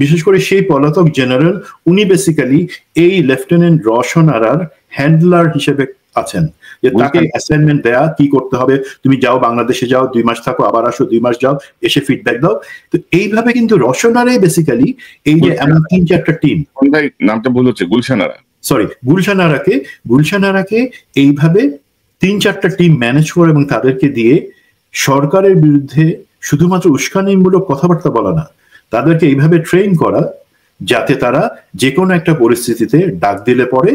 বিশেষ করে সেই পলাতক জেনারেল, উনি বেসিক্যালি এই লেফটেন্যান্ট রওশন আরার হ্যান্ডলার হিসেবে আছেন, যে তাকে অ্যাসাইনমেন্ট দেয়া কি করতে হবে, তুমি যাও বাংলাদেশে যাও 2 মাস থাকো, আবার আসো 2 মাস যাও, এসে ফিডব্যাক দাও। তো এইভাবে কিন্তু রওশন আরাই বেসিক্যালি এই যে এমন 3-4টা টিম, নামটা ভুল হচ্ছে, গুলশান আরা, সরি গুলশান আরাকে এইভাবে 3-4টা টিম ম্যানেজ করে এবং তাদেরকে দিয়ে সরকারের বিরুদ্ধে শুধুমাত্র উস্কানিমূলক কথাবার্তা বলা না, তাদেরকে এইভাবে ট্রেন করা যাতে তারা যে কোনো একটা পরিস্থিতিতে ডাক দিলে পরে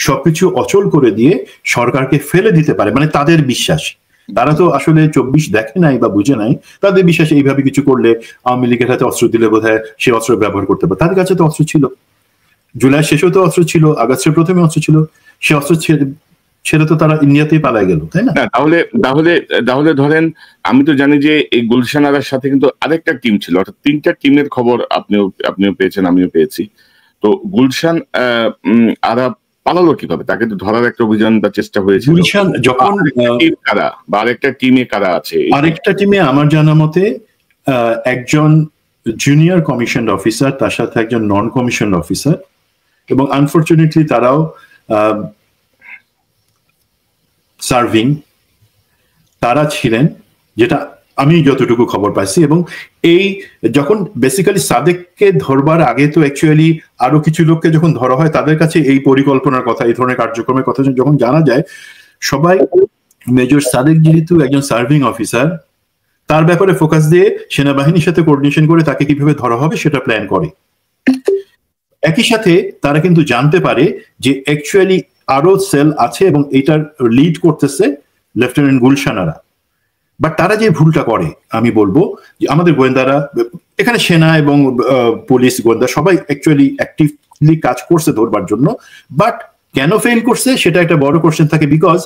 সবকিছু অচল করে দিয়ে সরকারকে ফেলে দিতে পারে। মানে তাদের বিশ্বাস, তারা তো আসলে 24 দেখে নাই বা বুঝে নাই, তাদের বিশ্বাস এইভাবে কিছু করলে আওয়ামী লীগের হাতে অস্ত্র দিলে বোধহয় সে অস্ত্র ব্যবহার করতে পারে। তাদের কাছে তো অস্ত্র ছিল, জুলাই শেষেও তো অস্ত্র ছিল, আগস্টের প্রথমে অস্ত্র ছিল, সে অস্ত্র ছেড়ে তো তারা ইন্ডিয়াতেই পালাই গেল, তাই না? তাহলে ধরেন, আমি তো জানি যে এই গুলশান আরার সাথে কিন্তু আরেকটা টিম ছিল, অর্থাৎ 3টা টিমের খবর আপনিও পেয়েছেন, আমিও পেয়েছি। তো গুলশান আরা পালালো কিভাবে? তাকে তো ধরার একটা অভিযান বা চেষ্টা হয়েছিল। গুলশান যখন কারা বা আরেকটা টিমে কারা আছে? আরেকটা টিমে আমার জানা মতে একজন জুনিয়র কমিশন অফিসার, তার সাথে একজন নন কমিশন অফিসার, এবং আনফরচুনেটলি তারাও সার্ভিং তারা ছিলেন, যেটা আমি যতটুকু খবর পাইছি। এবং এই যখন বেসিক্যালি সাদেককে ধরবার আগে তো অ্যাকচুয়ালি আরো কিছু লোককে যখন ধরা হয়, তাদের কাছে এই পরিকল্পনার কথা, এই ধরনের কার্যক্রমের কথা যখন জানা যায়, সবাই মেজর সাদেক যেহেতু একজন সার্ভিং অফিসার, তার ব্যাপারে ফোকাস দিয়ে সেনাবাহিনীর সাথে কোঅর্ডিনেশন করে তাকে কিভাবে ধরা হবে সেটা প্ল্যান করে। একই সাথে তারা কিন্তু জানতে পারে যে অ্যাকচুয়ালি আরো সেল আছে এবং এটার লিড করতেছে লেফটেন্যান্ট গুলশান আরা। বাট তারা যে ভুলটা করে, আমি বলবো যে আমাদের গোয়েন্দারা এখানে, সেনা এবং পুলিশ গোয়েন্দা সবাই অ্যাকচুয়ালি অ্যাক্টিভলি কাজ করছে ধরবার জন্য, বাট কেন ফেল করছে সেটা একটা বড় কোশ্চেন থাকে। বিকজ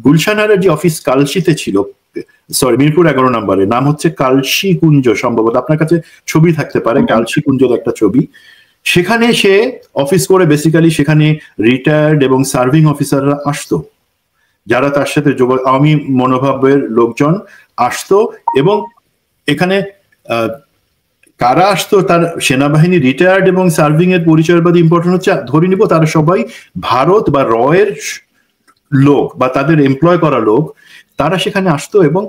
গুলশান আরার যে অফিস কালশিতে ছিল, সরি মিরপুর 11 নম্বরে, নাম হচ্ছে কালশি কুঞ্জ, সম্ভবত আপনার কাছে ছবি থাকতে পারে, কালশি কুঞ্জের একটা ছবি। সেখানে সে অফিস করে বেসিক্যালি সেখানে রিটায়ার্ড এবং সার্ভিং অফিসাররা আসতো, যারা তার সাথে আওয়ামী মনোভাবের লোকজন আসতো। এবং এখানে কারা আসতো, তার সেনাবাহিনী রিটায়ার্ড এবং সার্ভিং এর পরিচয়ের বাদে ইম্পর্টেন্ট হচ্ছে, ধরে নিব তারা সবাই ভারত বা রয়ের লোক বা তাদের এমপ্লয় করা লোক। তারা সেখানে আসতো এবং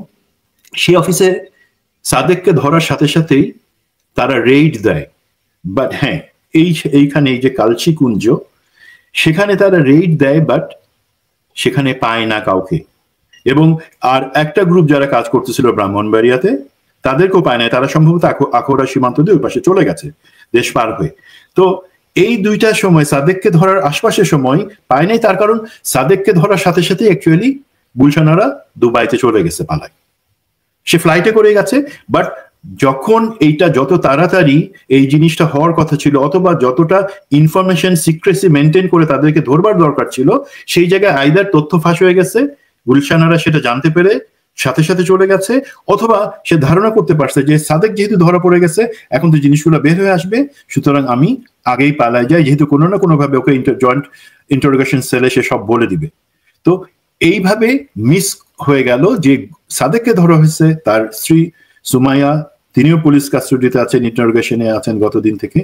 সেই অফিসে সাদেককে ধরার সাথে সাথেই তারা রেইড দেয়। বাট হ্যাঁ, এইখানে এই যে কালচি কুঞ্জ, সেখানে তারা রেইড দেয়, বাট সেখানে পায় না কাউকে। এবং আর একটা গ্রুপ যারা কাজ করতেছিল ব্রাহ্মণবাড়িয়াতে, তাদেরকেও পায় না, তারা সম্ভবত আখড়া সীমান্ত দিয়ে ওই পাশে চলে গেছে দেশ পার হয়ে। তো এই দুইটার সময় সাদেককে ধরার আশপাশের সময় পায় নাই, তার কারণ সাদেককে ধরার সাথে সাথে অ্যাকচুয়ালি গুলশান আরা দুবাইতে চলে গেছে পালায়, সে ফ্লাইটে করে গেছে। বাট যখন এইটা যত তাড়াতাড়ি এই জিনিসটা হওয়ার কথা ছিল, অথবা যতটা ইনফরমেশন সিক্রেসি মেনটেন করে তাদেরকে ধরবার দরকার ছিল, সেই জায়গায় আইদার তথ্য ফাঁস হয়ে গেছে, গুলশান আরা সেটা জানতে পেরে সাথে সাথে চলে গেছে, অথবা সে ধারণা করতে পারছে যে সাদেক যেহেতু ধরা পড়ে গেছে, এখন তো জিনিসগুলো বের হয়ে আসবে, সুতরাং আমি আগেই পালাই যাই, যেহেতু কোনো না কোনো ভাবে ওকে জয়েন্ট ইন্টারোগেশন সেলে সে সব বলে দিবে। তো এইভাবে মিস হয়ে গেল যে সাদেককে ধরা হয়েছে, তার স্ত্রী সুমাইয়া তিনিও পুলিশ কাস্টডিতে আছেন, ইন্টারোগেশনে আছেন গতদিন থেকে।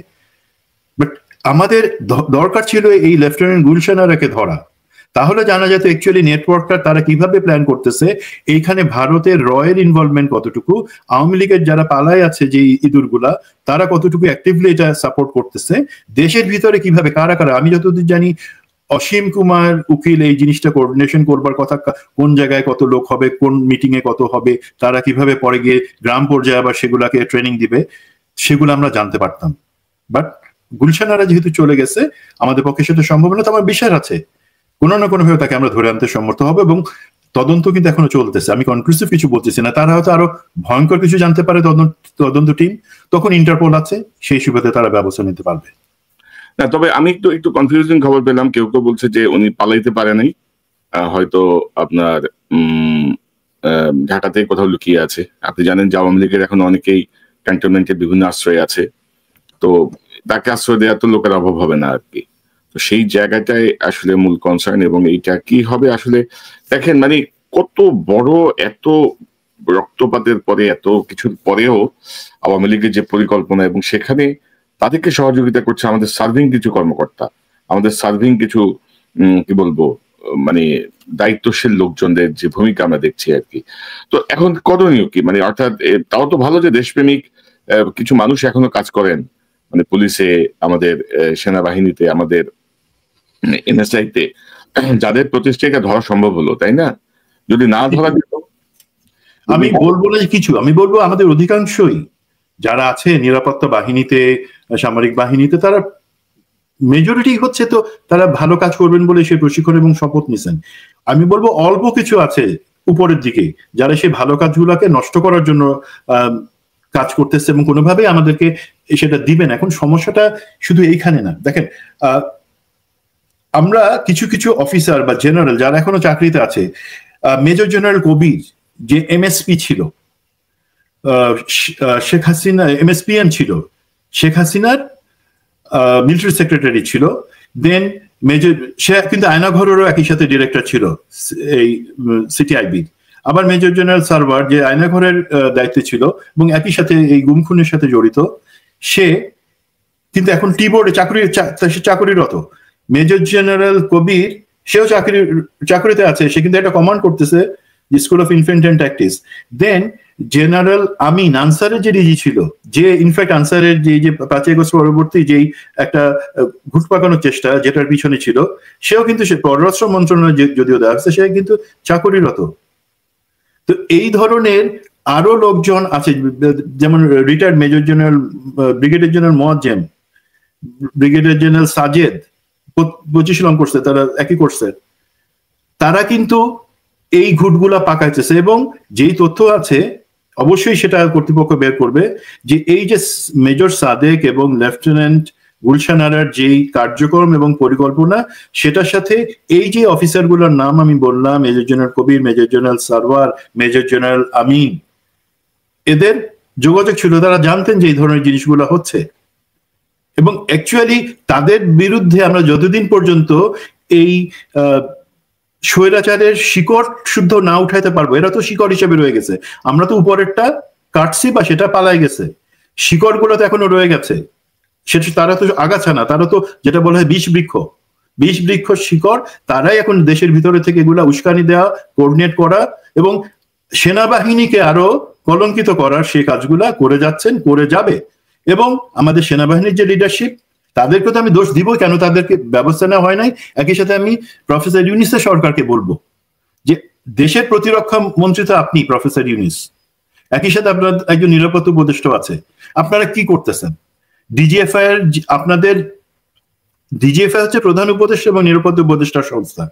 বাট আমাদের দরকার ছিল এই লেফটেন্যান্ট গুলশান আরাকে ধরা, তাহলে জানা যেত অ্যাকচুয়ালি নেটওয়ার্কটা তারা কিভাবে প্ল্যান করতেছে, এইখানে ভারতের রয়ের ইনভলভমেন্ট কতটুকু, আওয়ামী লীগের যারা পালায় আছে যে ইঁদুরগুলা, তারা কতটুকু অ্যাক্টিভলি এটা সাপোর্ট করতেছে, দেশের ভিতরে কিভাবে কারা কারা। আমি যতদূর জানি অসীম কুমার উকিল এই জিনিসটা কোঅর্ডিনেশন করবার কথা, কোন জায়গায় কত লোক হবে, কোন মিটিং এ কত হবে, তারা কিভাবে পরে গিয়ে গ্রাম পর্যায়ে আবার সেগুলাকে ট্রেনিং দিবে। সেগুলো আমরা জানতে পারতাম। বাট গুলশানারা যেহেতু চলে গেছে, আমাদের পক্ষে সেটা সম্ভব না। তো আমার বিশ্বাস আছে কোনো না কোনো ভাবে তাকে আমরা ধরে আনতে সমর্থ হবে, এবং তদন্ত কিন্তু এখনো চলতেছে। আমি কনক্লুসিভ কিছু বলতেছি না, তারা হয়তো আরো ভয়ঙ্কর কিছু জানতে পারে তদন্ত টিম, তখন ইন্টারপোল আছে, সেই সুবাদে তারা ব্যবস্থা নিতে পারবে। না, তবে আমি একটু কনফিউজিং খবর পেলাম, কেউ কেউ বলছে যে উনি পালাইতে পারে নাই, হয়তো আপনার ঢাকাতে কোথাও লুকিয়ে আছে। আপনি জানেন যে আওয়ামী লীগের এখন অনেকেই ক্যান্টনমেন্টের বিভিন্ন আশ্রয় আছে, তো তাকে আশ্রয় দেওয়ার তো লোকের অভাব হবে না আর কি। তো সেই জায়গাটাই আসলে মূল কনসার্ন। এবং এইটা কি হবে আসলে, দেখেন মানে কত বড়, এত রক্তপাতের পরে, এত কিছুর পরেও আওয়ামী লীগের যে পরিকল্পনা, এবং সেখানে তাদেরকে সহযোগিতা করছে আমাদের সার্ভিং কিছু কর্মকর্তা, আমাদের সার্ভিং কিছু কি বলবো মানে দায়িত্বশীল লোকজনদের যে ভূমিকা আমরা দেখছি আর কি। তো এখন করণীয় কি, মানে অর্থাৎ তাও তো ভালো যে দেশপ্রেমিক কিছু মানুষ এখনো কাজ করেন, মানে পুলিশে, আমাদের সেনাবাহিনীতে, আমাদের এনএসআইতে, যাদের প্রতিষ্ঠাকে ধরা সম্ভব হলো, তাই না? যদি না ধরা যেত, আমি বলবো না কিছু, আমি বলবো আমাদের অধিকাংশই যারা আছে নিরাপত্তা বাহিনীতে, সামরিক বাহিনীতে, তারা মেজরিটি হচ্ছে তো তারা ভালো কাজ করবেন বলে সে প্রশিক্ষণ এবং শপথ নিছেন। আমি বলবো অল্প কিছু আছে উপরের দিকে যারা সেই ভালো কাজগুলোকে নষ্ট করার জন্য কাজ করতেছে, এবং কোনোভাবেই আমাদেরকে সেটা দিবেন। এখন সমস্যাটা শুধু এইখানে না, দেখেন আমরা কিছু কিছু অফিসার বা জেনারেল যারা এখনো চাকরিতে আছে, মেজর জেনারেল কবির যে এমএসপি ছিল, শেখ হাসিনা এমএসপিএন ছিল, শেখ হাসিনার মিলিটারি সেক্রেটারি ছিল, দেন মেজর, সে কিন্তু আয়নাঘরেরও একই সাথে ডিরেক্টর ছিল এই সিটিআইবি। আবার মেজর জেনারেল সার্ভার যে আয়নাঘরের দায়িত্বে ছিল এবং একই সাথে এই গুম খুনের সাথে জড়িত, সে কিন্তু এখন টিবোর্ডে চাকরিরত। মেজর জেনারেল কবির সেও চাকরিতে আছে, সে কিন্তু একটা কমান্ড করতেছে school of infant and tactics. Then general Amin আনসারের যে ডিজি ছিল, যে ইনফ্যাক্ট আনসারের যে 5 আগস্ট পরবর্তী যেই একটা ঘুট পাকানোর চেষ্টা যেটার পিছনে ছিল, সেও কিন্তু সে পররাষ্ট্র মন্ত্রণালয় যদিও দেওয়া হচ্ছে, সে কিন্তু চাকরিরত। তো এই ধরনের আরো লোকজন আছে, যেমন retired major general brigadier general Moazzem, brigadier general Sajed 25 long করছে, তারা একই করছে। তারা কিন্তু এই ঘুটগুলা পাকাইতেছে, এবং যেই তথ্য আছে অবশ্যই সেটা কর্তৃপক্ষ বের করবে যে এই যে মেজর সাদেক এবং লেফটেন্যান্ট গুলশান আরার যেই কার্যক্রম এবং পরিকল্পনা, সেটার সাথে এই যে অফিসারগুলোর নাম আমি বললাম, major general Kabir, major general Sarwar, major general Amin, এদের যোগাযোগ ছিল, তারা জানতেন যে এই ধরনের জিনিসগুলো হচ্ছে। এবং অ্যাকচুয়ালি তাদের বিরুদ্ধে আমরা যতদিন পর্যন্ত এই স্বৈরাচারের শিকড় শুদ্ধ না উঠাইতে পারবো, এরা তো শিকড় হিসেবে রয়ে গেছে, আমরা তো উপরেরটা কাটছি বা সেটা পালাই গেছে, শিকড় গুলো তো এখনো রয়ে গেছে, সেটা তারা তো আগাছা না, তারা তো যেটা বলা হয় বিষ বৃক্ষ শিকড়, তারাই এখন দেশের ভিতরে থেকে এগুলা উস্কানি দেওয়া, কোঅর্ডিনেট করা এবং সেনাবাহিনীকে আরো কলঙ্কিত করার সেই কাজগুলা করে যাচ্ছেন, করে যাবে। এবং আমাদের সেনাবাহিনীর যে লিডারশিপ, তাদেরকে তো আমি দোষ দিব কেন তাদেরকে ব্যবস্থা নেওয়া হয় নাই। একই সাথে আমি প্রফেসর ইউনিসের সরকারকে বলবো যে দেশের প্রতিরক্ষা মন্ত্রী তো আপনি প্রফেসর ইউনিস, একই সাথে আপনার একজন নিরাপত্তা উপদেষ্টা আছে, আপনারা কি করতেছেন? ডিজিএফআই এর আপনাদের ডিজিএফআই হচ্ছে প্রধান উপদেষ্টা এবং নিরাপত্তা উপদেষ্টার সংস্থা,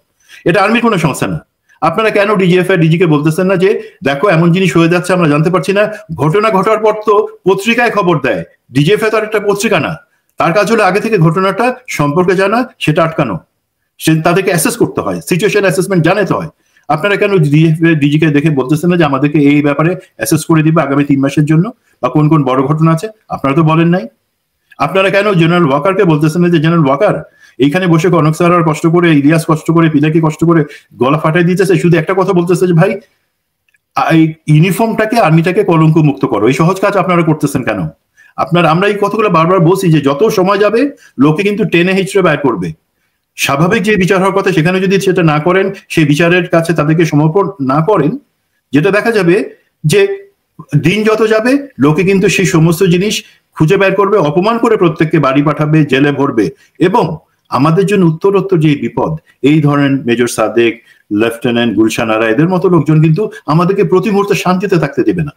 এটা আর্মির কোনো সংস্থা না। আপনারা কেন ডিজিএফআই ডিজিকে বলতেছেন না যে দেখো এমন জিনিস হয়ে যাচ্ছে, আমরা জানতে পারছি না? ঘটনা ঘটার পর তো পত্রিকায় খবর দেয়, ডিজিএফআই তো আর একটা পত্রিকা না, তার কাজ হলো আগে থেকে ঘটনাটা সম্পর্কে জানা, সেটা আটকানো, সে তাদেরকে অ্যাসেস করতে হয়, সিচুয়েশন অ্যাসেসমেন্ট জানাতে হয়। আপনারা কেন ডিজিকে দেখে বলতেছেন না যে আমাদেরকে এই ব্যাপারে অ্যাসেস করে দিবে আগামী 3 মাসের জন্য, বা কোন কোন বড় ঘটনা আছে? আপনারা তো বলেন নাই। আপনারা কেন জেনারেল ওয়াকারকে বলতেছেন না যে জেনারেল ওয়াকার এইখানে বসে কনক স্যার কষ্ট করে, ইলিয়াস কষ্ট করে, পিলাকি কষ্ট করে গলা ফাটাই দিতেছে, শুধু একটা কথা বলতেছে যে ভাই এই ইউনিফর্মটাকে, আর্মিটাকে কলঙ্ক মুক্ত করো, এই সহজ কাজ আপনারা করতেছেন কেন? আমরা এই কথাগুলো বারবার বলছি যে যত সময় যাবে লোকে কিন্তু টেনে হিচড়ে বের করবে। স্বাভাবিক যে বিচার হওয়ার কথা সেখানে যদি সেটা না করেন, সেই বিচারের কাছে তাদেরকে সমর্পণ না করেন, যেটা দেখা যাবে যে দিন যত যাবে লোকে কিন্তু সেই সমস্ত জিনিস খুঁজে বের করবে, অপমান করে প্রত্যেককে বাড়ি পাঠাবে, জেলে ভরবে। এবং আমাদের জন্য উত্তরোত্তর যে বিপদ, এই ধরনের মেজর সাদেক, লেফটেন্যান্ট গুলশান আরা, এদের মতো লোকজন কিন্তু আমাদেরকে প্রতি মুহূর্তে শান্তিতে থাকতে দেবে না।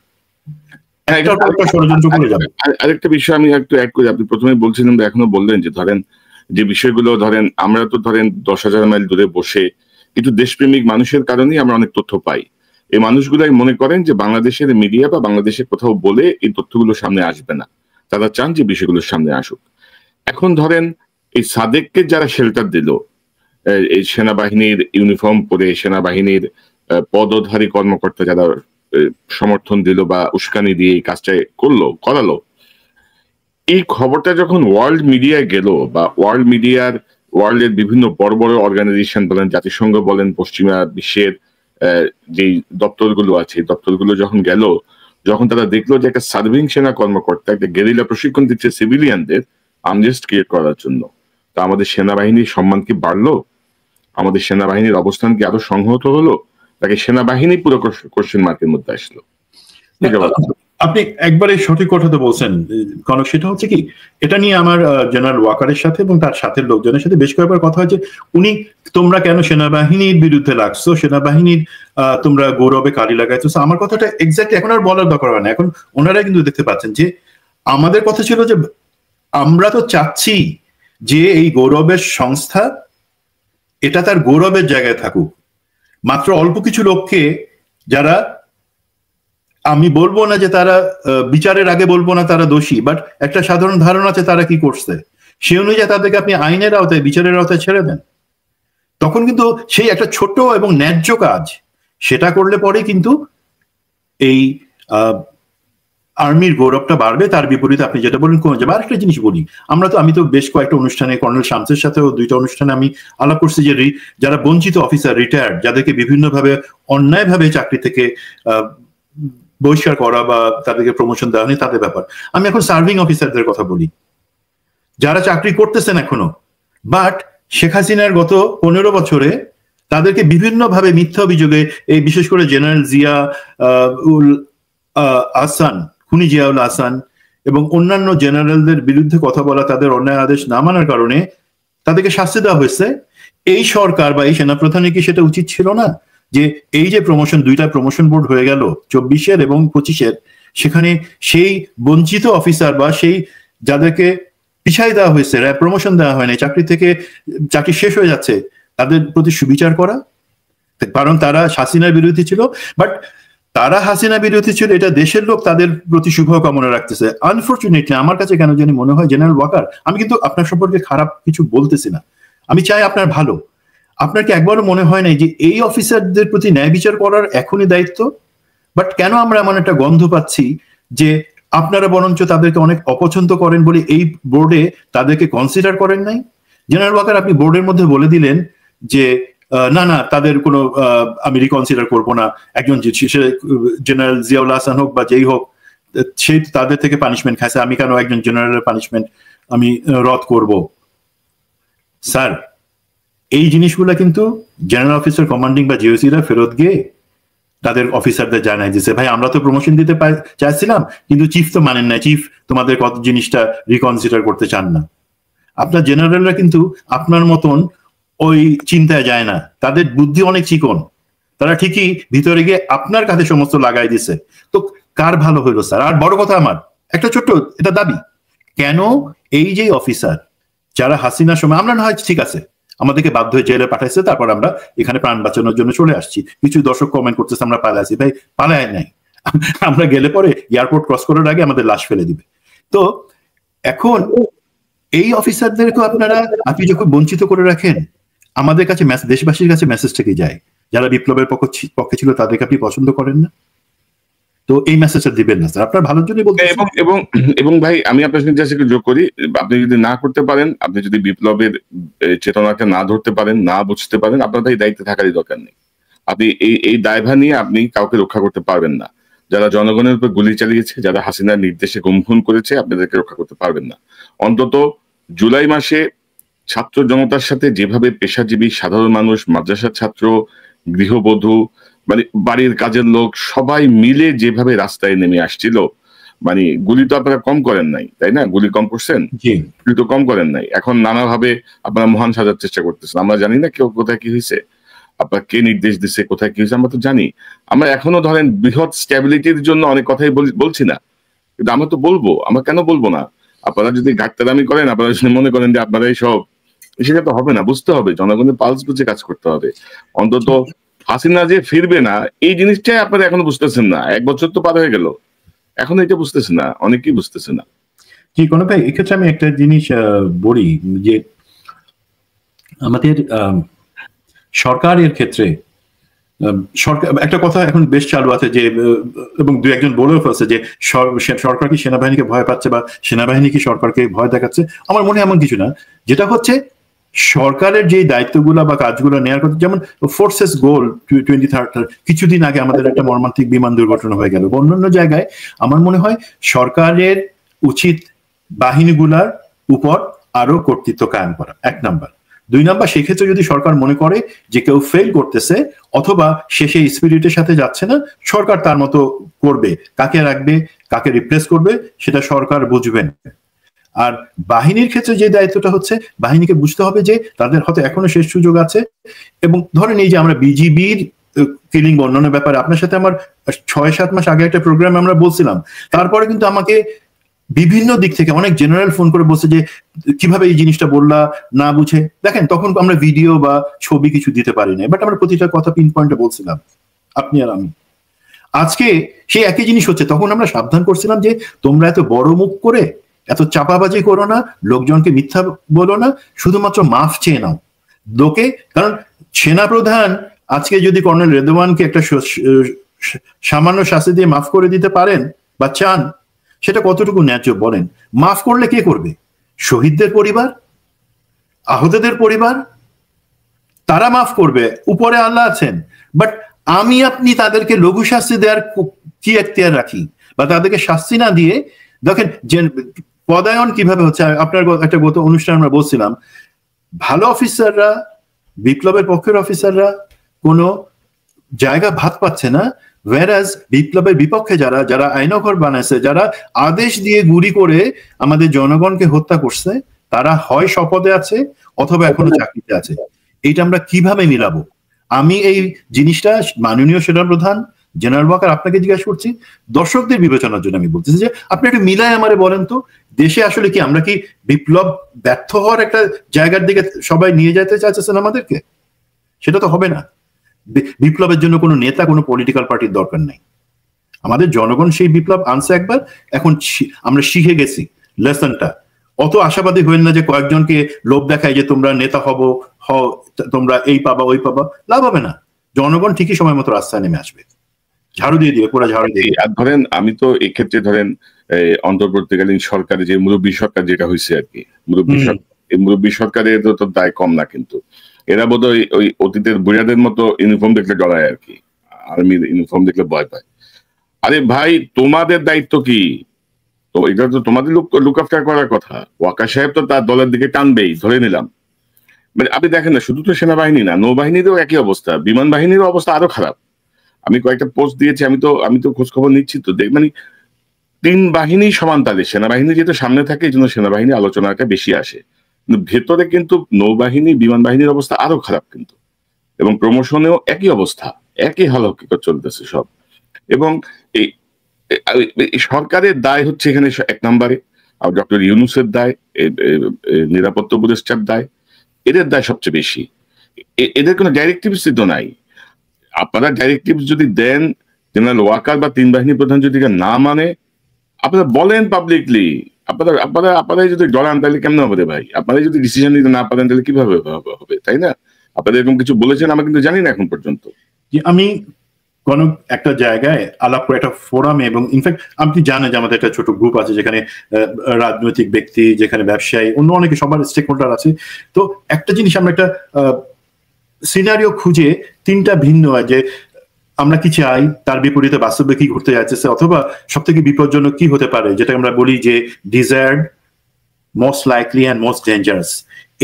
ষড়যন্ত্র করে যাবে। আরেকটা বিষয় আমি একটু অ্যাড করি, আপনি প্রথমে বলছিলেন বা এখনো বললেন যে ধরেন যে বিষয়গুলো ধরেন আমরা তো ধরেন 10,000 মাইল দূরে বসে কিন্তু দেশপ্রেমিক মানুষের কারণেই আমরা অনেক তথ্য পাই। এই মানুষগুলাই মনে করেন যে বাংলাদেশের মিডিয়া বা বাংলাদেশের কোথাও বলে এই তথ্যগুলো সামনে আসবে না, তারা চান যে বিষয়গুলোর সামনে আসুক। এখন ধরেন এই সাদেককে যারা শেল্টার দিল, এই সেনাবাহিনীর ইউনিফর্ম পরে সেনাবাহিনীর পদধারী কর্মকর্তা যারা সমর্থন দিল বা উস্কানি দিয়ে এই কাজটা করালো, এই খবরটা যখন ওয়ার্ল্ড মিডিয়ায় গেল বা ওয়ার্ল্ডের বিভিন্ন বড় বড় অর্গানাইজেশন বলেন, জাতিসংঘ বলেন, পশ্চিমা বিশ্বের যেই দপ্তরগুলো আছে দপ্তরগুলো যখন গেল, যখন তারা দেখলো যে একটা সার্ভিং সেনা কর্মকর্তা একটা গেরিলা প্রশিক্ষণ দিচ্ছে সিভিলিয়ানদের আনরেস্ট ক্রিয়েট করার জন্য, তা আমাদের সেনাবাহিনীর সম্মান কি বাড়লো? আমাদের সেনাবাহিনীর অবস্থান কি আরো সংহত হলো? তাকে সেনাবাহিনী পুরো কোশ্চেন মার্কের মধ্যে আসলো। আপনি একবারে সঠিক কথা তো বলছেন, কারণ সেটা হচ্ছে কি, এটা নিয়ে আমার জেনারেল ওয়াকারের সাথে এবং তার সাথে লোকজনের সাথে বেশ কয়েকবার কথা হয়েছে। উনি তোমরা কেন সেনাবাহিনীর বিরুদ্ধে লাগছো, সেনাবাহিনীর তোমরা গৌরবে কালি লাগাইছো। আমার কথাটা এক্স্যাক্টলি এখন আর বলার দরকার হয় না, এখন ওনারা কিন্তু দেখতে পাচ্ছেন যে আমাদের কথা ছিল যে আমরা তো চাচ্ছি যে এই গৌরবের সংস্থা এটা তার গৌরবের জায়গায় থাকুক। মাত্র অল্প কিছু লোককে, যারা আমি বলবো না যে তারা বিচারের আগে বলবো না তারা দোষী, বাট একটা সাধারণ ধারণা আছে তারা কি করছে, সে অনুযায়ী তাদেরকে আপনি আইনের আওতায় বিচারের আওতায় ছেড়ে দেন, তখন কিন্তু সেই একটা ছোট এবং ন্যায্য কাজ সেটা করলে পরে কিন্তু এই আর্মির গৌরবটা বাড়বে। তার বিপরীতে আপনি যেটা বলেন কমে যাবে। আরেকটা জিনিস বলি, আমি তো বেশ কয়েকটা অনুষ্ঠানে, কর্নেল শামসের সাথেও 2টা অনুষ্ঠানে আমি আলাপ করছি যে যারা বঞ্চিত অফিসার, রিটায়ার্ড, যাদেরকে বিভিন্নভাবে অন্যায়ভাবে চাকরি থেকে বহিষ্কার করা বা তাদেরকে প্রমোশন দেওয়া নেই, তাদের ব্যাপার। আমি এখন সার্ভিং অফিসারদের কথা বলি, যারা চাকরি করতেছেন এখনো, বাট শেখ হাসিনার গত 15 বছরে তাদেরকে বিভিন্নভাবে মিথ্যা অভিযোগে, এই বিশেষ করে জেনারেল জিয়া উল আহসান, খুনি জিয়াউল আহসান এবং অন্যান্য জেনারেলদের বিরুদ্ধে কথা বলা, তাদের অন্যায় আদেশ না মানার কারণে তাদেরকে শাস্তি দেওয়া হয়েছে। এই সরকার বা এই সেনাপ্রধানের কি সেটা উচিত ছিল না যে এই যে প্রমোশন, 2টা প্রমোশন বোর্ড হয়ে গেল 24-এর এবং 25-এর, সেখানে সেই বঞ্চিত অফিসার বা সেই যাদেরকে পিছাই দেওয়া হয়েছে, প্রমোশন দেওয়া হয়নি, চাকরি থেকে চাকরি শেষ হয়ে যাচ্ছে, তাদের প্রতি সুবিচার করা। কারণ তারা হাসিনার বিরোধী ছিল, বাট তারা হাসিনা বিরোধী ছিল এটা দেশের লোক তাদের প্রতি শুভকামনা রাখতেছে। আনফরচুনেটলি আমার কাছে কেন জানি মনে হয় জেনারেল ওয়াকার, আমি কিন্তু আপনার সম্পর্কে খারাপ কিছু বলতেছি না, আমি চাই আপনার ভালো। আপনার কি একবারও মনে হয় না যে এই অফিসারদের প্রতি ন্যায় বিচার করার এখনই দায়িত্ব? বাট কেন আমরা এমন একটা গন্ধ পাচ্ছি যে আপনারা বরঞ্চ তাদেরকে অনেক অপছন্দ করেন বলে এই বোর্ডে তাদেরকে কনসিডার করেন নাই? জেনারেল ওয়াকার, আপনি বোর্ডের মধ্যে বলে দিলেন যে না না তাদের কোনো আমি রিকনসিডার করবো না, একজন জেনারেল জিয়াউল হাসান হোক বা যেই হোক, সেই তাদের থেকে পানিশমেন্ট খাইছে, আমি কেন একজন জেনারেলের পানিশমেন্ট আমি রদ করব? স্যার, এই জিনিসগুলা কিন্তু জেনারেল অফিসার কমান্ডিং বা জিওসিরা ফেরত গিয়ে তাদের অফিসারদের জানায় দিয়েছে, ভাই আমরা তো প্রমোশন দিতে চাইছিলাম কিন্তু চিফ তো মানেন না, চিফ তোমাদের কত জিনিসটা রিকনসিডার করতে চান না। আপনার জেনারেলরা কিন্তু আপনার মতন ওই চিন্তায় যায় না, তাদের বুদ্ধি অনেক চিকন, তারা ঠিকই ভিতরে গিয়ে আপনার কাছে সমস্ত লাগাই দিছে। তো কার ভালো হইলো স্যার? আর বড় কথা আমার একটা ছোট্ট এটা দাবি, কেন এই যে অফিসার যারা হাসিনার সময়, আমরা না হয় ঠিক আছে আমাদেরকে বাধ্য হয়ে জেলে পাঠাইছে, তারপর আমরা এখানে প্রাণ বাঁচানোর জন্য চলে আসছি, কিছু দর্শক কমেন্ট করতেছে আমরা পালায় আসি, ভাই পালায় নাই, আমরা গেলে পরে এয়ারপোর্ট ক্রস করার আগে আমাদের লাশ ফেলে দিবে। তো এখন এই অফিসারদেরকে আপনি যখন বঞ্চিত করে রাখেন, আমাদের কাছে দেশবাসীর কাছে মেসেজটা কি যায়, যারা বিপ্লবের পক্ষে ছিল তাদেরকে আপনি পছন্দ করেন না, তো এই মেসেজটা দিবেন না স্যার, আপনার ভালোর জন্যই বলতে। এবং ভাই আমি আপনার সঙ্গে জাস্ট একটু যোগ করি, আপনি যদি না করতে পারেন, আপনি যদি বিপ্লবের চেতনাকে না ধরতে পারেন, না বুঝতে পারেন, আপনার এই দায়িত্বে থাকারই দরকার নেই। আপনি এই দায়ভার নিয়ে আপনি কাউকে রক্ষা করতে পারবেন না। যারা জনগণের উপর গুলি চালিয়েছে, যারা হাসিনার নির্দেশে গুমখুন করেছে, আপনাদেরকে রক্ষা করতে পারবেন না। অন্তত জুলাই মাসে ছাত্র জনতার সাথে যেভাবে পেশাজীবী সাধারণ মানুষ, মাদ্রাসার ছাত্র, গৃহবধূ, মানে বাড়ির কাজের লোক সবাই মিলে যেভাবে রাস্তায় নেমে আসছিল, মানে গুলি তো আপনারা কম করেন নাই, তাই না? গুলি কম করছেন, গুলি তো কম করেন নাই। এখন নানাভাবে আপনারা মহান সাজার চেষ্টা করতেছেন। আমরা জানি না কেউ কোথায় কি হয়েছে, আপনার কে নির্দেশ দিচ্ছে, কোথায় কি হয়েছে আমরা তো জানি। আমরা এখনো ধরেন বৃহৎ স্ট্যাবিলিটির জন্য অনেক কথাই বলছি না, কিন্তু আমরা তো বলবো, আমরা কেন বলবো না? আপনারা যদি ঘাটতারামি করেন, আপনারা যদি মনে করেন যে আপনারাই সব, সেটা তো হবে না। বুঝতে হবে, জনগণের পালস বুঝে কাজ করতে হবে। অন্তত হাসিনা যে ফিরবে না এই জিনিসটাই আপনারা এখনো বুঝতেছেন না। 1 বছর তো পার হয়ে গেল, এখন এটা বুঝতেছে না, অনেকেই বুঝতেছে না। জি কোনো ভাই, এক্ষেত্রে আমি একটা জিনিস বলি যে আমাদের সরকারের ক্ষেত্রে সরকার একটা কথা এখন বেশ চালু আছে যে, এবং দু একজন বলেও ফেলছে যে সরকার কি সেনাবাহিনীকে ভয় পাচ্ছে বা সেনাবাহিনী কি সরকারকে ভয় দেখাচ্ছে। আমার মনে হয় এমন কিছু না। যেটা হচ্ছে সরকারের যে দায়িত্বগুলো বা কাজগুলো নেওয়ার কথা, যেমন ফোর্সেস গোল 2030, কিছুদিন আগে আমাদের একটা মর্মান্তিক বিমান দুর্ঘটনা হয়ে গেল। অন্যান্য জায়গায় আমার মনে হয় সরকারের উচিত বাহিনীগুলার উপর আরো কর্তৃত্ব কায়েম করা, 1 নাম্বার। 2 নাম্বার, সেক্ষেত্রে যদি সরকার মনে করে যে কেউ ফেল করতেছে অথবা সে সেই স্পিরিটের সাথে যাচ্ছে না, সরকার তার মতো করবে, কাকে রাখবে কাকে রিপ্লেস করবে সেটা সরকার বুঝবেন। আর বাহিনীর ক্ষেত্রে যে দায়িত্বটা হচ্ছে, বাহিনীকে বুঝতে হবে যে তাদের হয়তো এখনো শেষ সুযোগ আছে। এবং ধরেন এই যে আমরা বিজিবির কিলিং বর্ণনার ব্যাপারে আপনার সাথে আমার 6-7 মাস আগে একটা প্রোগ্রামে আমরা বলছিলাম, তারপরে কিন্তু আমাকে বিভিন্ন দিক থেকে অনেক জেনারেল ফোন করে বলছে যে কিভাবে এই জিনিসটা বললা না বুঝে। দেখেন তখন আমরা ভিডিও বা ছবি কিছু দিতে পারি না, বাট আমরা প্রতিটা কথা পিন পয়েন্টে বলছিলাম, আপনি আর আমি। আজকে সেই একই জিনিস হচ্ছে। তখন আমরা সাবধান করছিলাম যে তোমরা এত বড় মুখ করে এত চাপাবাজি করো না, লোকজনকে মিথ্যা বলো না, শুধুমাত্র মাফ চেয়ে নাও লোকে। কারণ সেনাপ্রধান আজকে যদি কর্নেল রেদওয়ানকে একটা সামান্য শাস্তি দিয়ে মাফ করে দিতে পারেন বা চান, সেটা কতটুকু ন্যায্য বলেন? মাফ করলে কে করবে? শহীদদের পরিবার, আহতদের পরিবার, তারা মাফ করবে, উপরে আল্লাহ আছেন। বাট আমি আপনি তাদেরকে লঘু শাস্তি দেওয়ার কি এখতিয়ার রাখি? বা তাদেরকে শাস্তি না দিয়ে, দেখেন যে পদায়ন কিভাবে হচ্ছে। আপনার একটা গত অনুষ্ঠান আমরা বলছিলাম, ভালো অফিসাররা, বিপ্লবের পক্ষের অফিসাররা কোনো জায়গা ভাত পাচ্ছে না, whereas বিপ্লবের বিপক্ষে যারা যারা আইনঘর বানাইছে, যারা আদেশ দিয়ে গুলি করে আমাদের জনগণকে হত্যা করছে, তারা হয় শপথে আছে অথবা এখনো চাকরিতে আছে। এইটা আমরা কিভাবে মিলাবো? আমি এই জিনিসটা মাননীয় সেনাপ্রধান জেনারেল ওয়াকার আপনাকে জিজ্ঞাসা করছি, দর্শকদের বিবেচনার জন্য আমি বলতেছি যে আপনি একটু মিলায় আমারে বলেন তো, দেশে আসলে কি আমরা কি বিপ্লব ব্যর্থ হওয়ার একটা জায়গার দিকে সবাই নিয়ে যেতে চাইছেন আমাদেরকে? সেটা তো হবে না। বিপ্লবের জন্য কোনো নেতা, কোনো পলিটিক্যাল পার্টির দরকার নাই। আমাদের জনগণ সেই বিপ্লব আনছে একবার, এখন আমরা শিখে গেছি লেসনটা। অত আশাবাদী হইল না যে কয়েকজনকে লোভ দেখায় যে তোমরা নেতা তোমরা এই পাবা ওই পাবা, লাভ হবে না। জনগণ ঠিকই সময় মতো রাস্তায় নেমে আসবে, ঝাড়ু দিয়ে দিবে, পুরো ঝাড়ু দিয়ে। আর ধরেন আমি তো এক্ষেত্রে ধরেন অন্তর্বর্তীকালীন সরকারে যে মুরব্বী সরকার যেটা হয়েছে আর কি, মুরব্বী সরকারের তো দায় কম না, কিন্তু এরা বোধহয় ওই অতীতের বুড়াদের মতো ইউনিফর্ম দেখলে ডরায় আর কি, আর্মির ইউনিফর্ম দেখলে ভয় পায়। আরে ভাই, তোমাদের দায়িত্ব কি? তো এটা তো তোমাদের লুক আফটার করার কথা। ওয়াকার সাহেব তো তার দলের দিকে টানবেই, ধরে নিলাম। মানে আপনি দেখেন না, শুধু তো সেনাবাহিনী না, নৌবাহিনীরও একই অবস্থা, বিমান বাহিনীরও অবস্থা আরো খারাপ। আমি কয়েকটা পোস্ট দিয়েছি, আমি তো খোঁজ খবর নিচ্ছি তো, মানে 3 বাহিনী সমান তালে। সেনাবাহিনী যেহেতু সামনে থাকে এই জন্য সেনাবাহিনী আলোচনাটা বেশি আসে, কিন্তু ভেতরে কিন্তু নৌবাহিনী বিমান বাহিনীর অবস্থা আরো খারাপ কিন্তু। এবং প্রমোশনেও একই অবস্থা, একই হাল হকিকত চলতেছে সব। এবং এই সরকারের দায় হচ্ছে এখানে 1 নম্বরে, আর ডক্টর ইউনূসের দায়, নিরাপত্তা উপদেষ্টার দায়, এদের দায় সবচেয়ে বেশি। এদের কোনো ডাইরেক্টিভস তো নাই। আপনারা ডাইরেক্টিভস যদি দেন, জেনারেল ওয়াকার বা 3 বাহিনী প্রধান যদি না মানে, আপনারা বলেন পাবলিকলি। আপনারা যদি ডরান তাহলে কেমন হবে ভাই? আপনারা যদি ডিসিশন নিতে না পারেন তাহলে কিভাবে হবে, তাই না? আপনারা এরকম কিছু বলেছেন, আমরা কিন্তু জানি না এখন পর্যন্ত। আমি কোন একটা জায়গায় আলাপ করে একটা ফোরামে, এবং ইনফ্যাক্ট আপনি জানেন যে আমাদের একটা ছোট গ্রুপ আছে যেখানে রাজনৈতিক ব্যক্তি, যেখানে ব্যবসায়ী, অন্য অনেকে সবার স্টেক হোল্ডার আছে। তো একটা জিনিস আমরা একটা সিনারিও খুঁজে 3টা ভিন্ন হয় যে আমরা কি চাই, তার বিপরীতে বাস্তবে কি ঘটতে যাচ্ছে, অথবা সব থেকে বিপজ্জনক কি হতে পারে, যেটা আমরা বলি যে desired, most likely and most dangerous.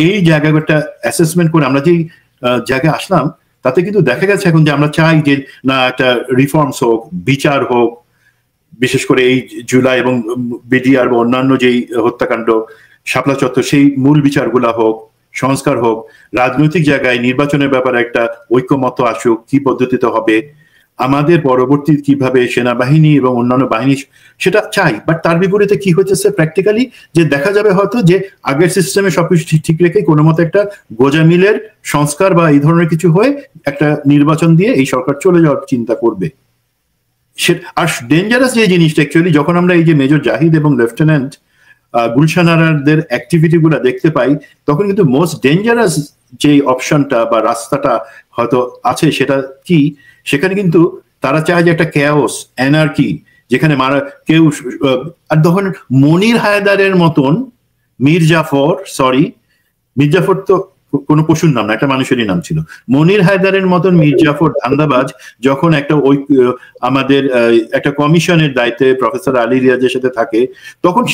এই জায়গাটা অ্যাসেসমেন্ট করে আমরা যেই জায়গায় আসলাম, তাতে কিন্তু দেখা গেছে এখন যে আমরা চাই যে না একটা রিফর্মস হোক, বিচার হোক, বিশেষ করে এই জুলাই এবং বিডিআর বা অন্যান্য যেই হত্যাকাণ্ড, শাপলা চত্বর, সেই মূল বিচারগুলা হোক, সংস্কার হোক, রাজনৈতিক জায়গায় নির্বাচনের ব্যাপারে একটা ঐক্যমত আসুক, কি পদ্ধতিতে হবে, আমাদের পরবর্তী কিভাবে সেনাবাহিনী এবং অন্যান্য বাহিনী সেটা চাই, বাট তার বিপরীতে কি হচ্ছে প্র্যাকটিক্যালি যে দেখা যাবে হয়তো যে আগের সিস্টেমে সবকিছু ঠিক রেখে কোনো মতো একটা গোজামিলের সংস্কার বা এই ধরনের কিছু হয়ে একটা নির্বাচন দিয়ে এই সরকার চলে যাওয়ার চিন্তা করবে। আর ডেঞ্জারাস যে জিনিসটা অ্যাকচুয়ালি যখন আমরা এই যে মেজর জাহিদ এবং লেফটেন্যান্ট গুলশান আরারদের অ্যাক্টিভিটি গুলা দেখতে পাই, তখন কিন্তু মোস্ট ডেঞ্জারাস যে অপশনটা বা রাস্তাটা হয়তো আছে সেটা কি, সেখানে কিন্তু তারা চায় যে একটা ক্যাওস অ্যানার্কি, যেখানে কেউ আর তখন মনির হায়দারের মতন মীর জাফর তো কোনো পশুর নাম না, একটা মানুষেরই নাম ছিল। মনির হায়দারের মতন মীর জাফর ধান্দাবাজ যখন একটা আমাদের একটা কমিশনের দায়িত্বে প্রফেসর আলী রিয়াজের সাথে থাকে, তখন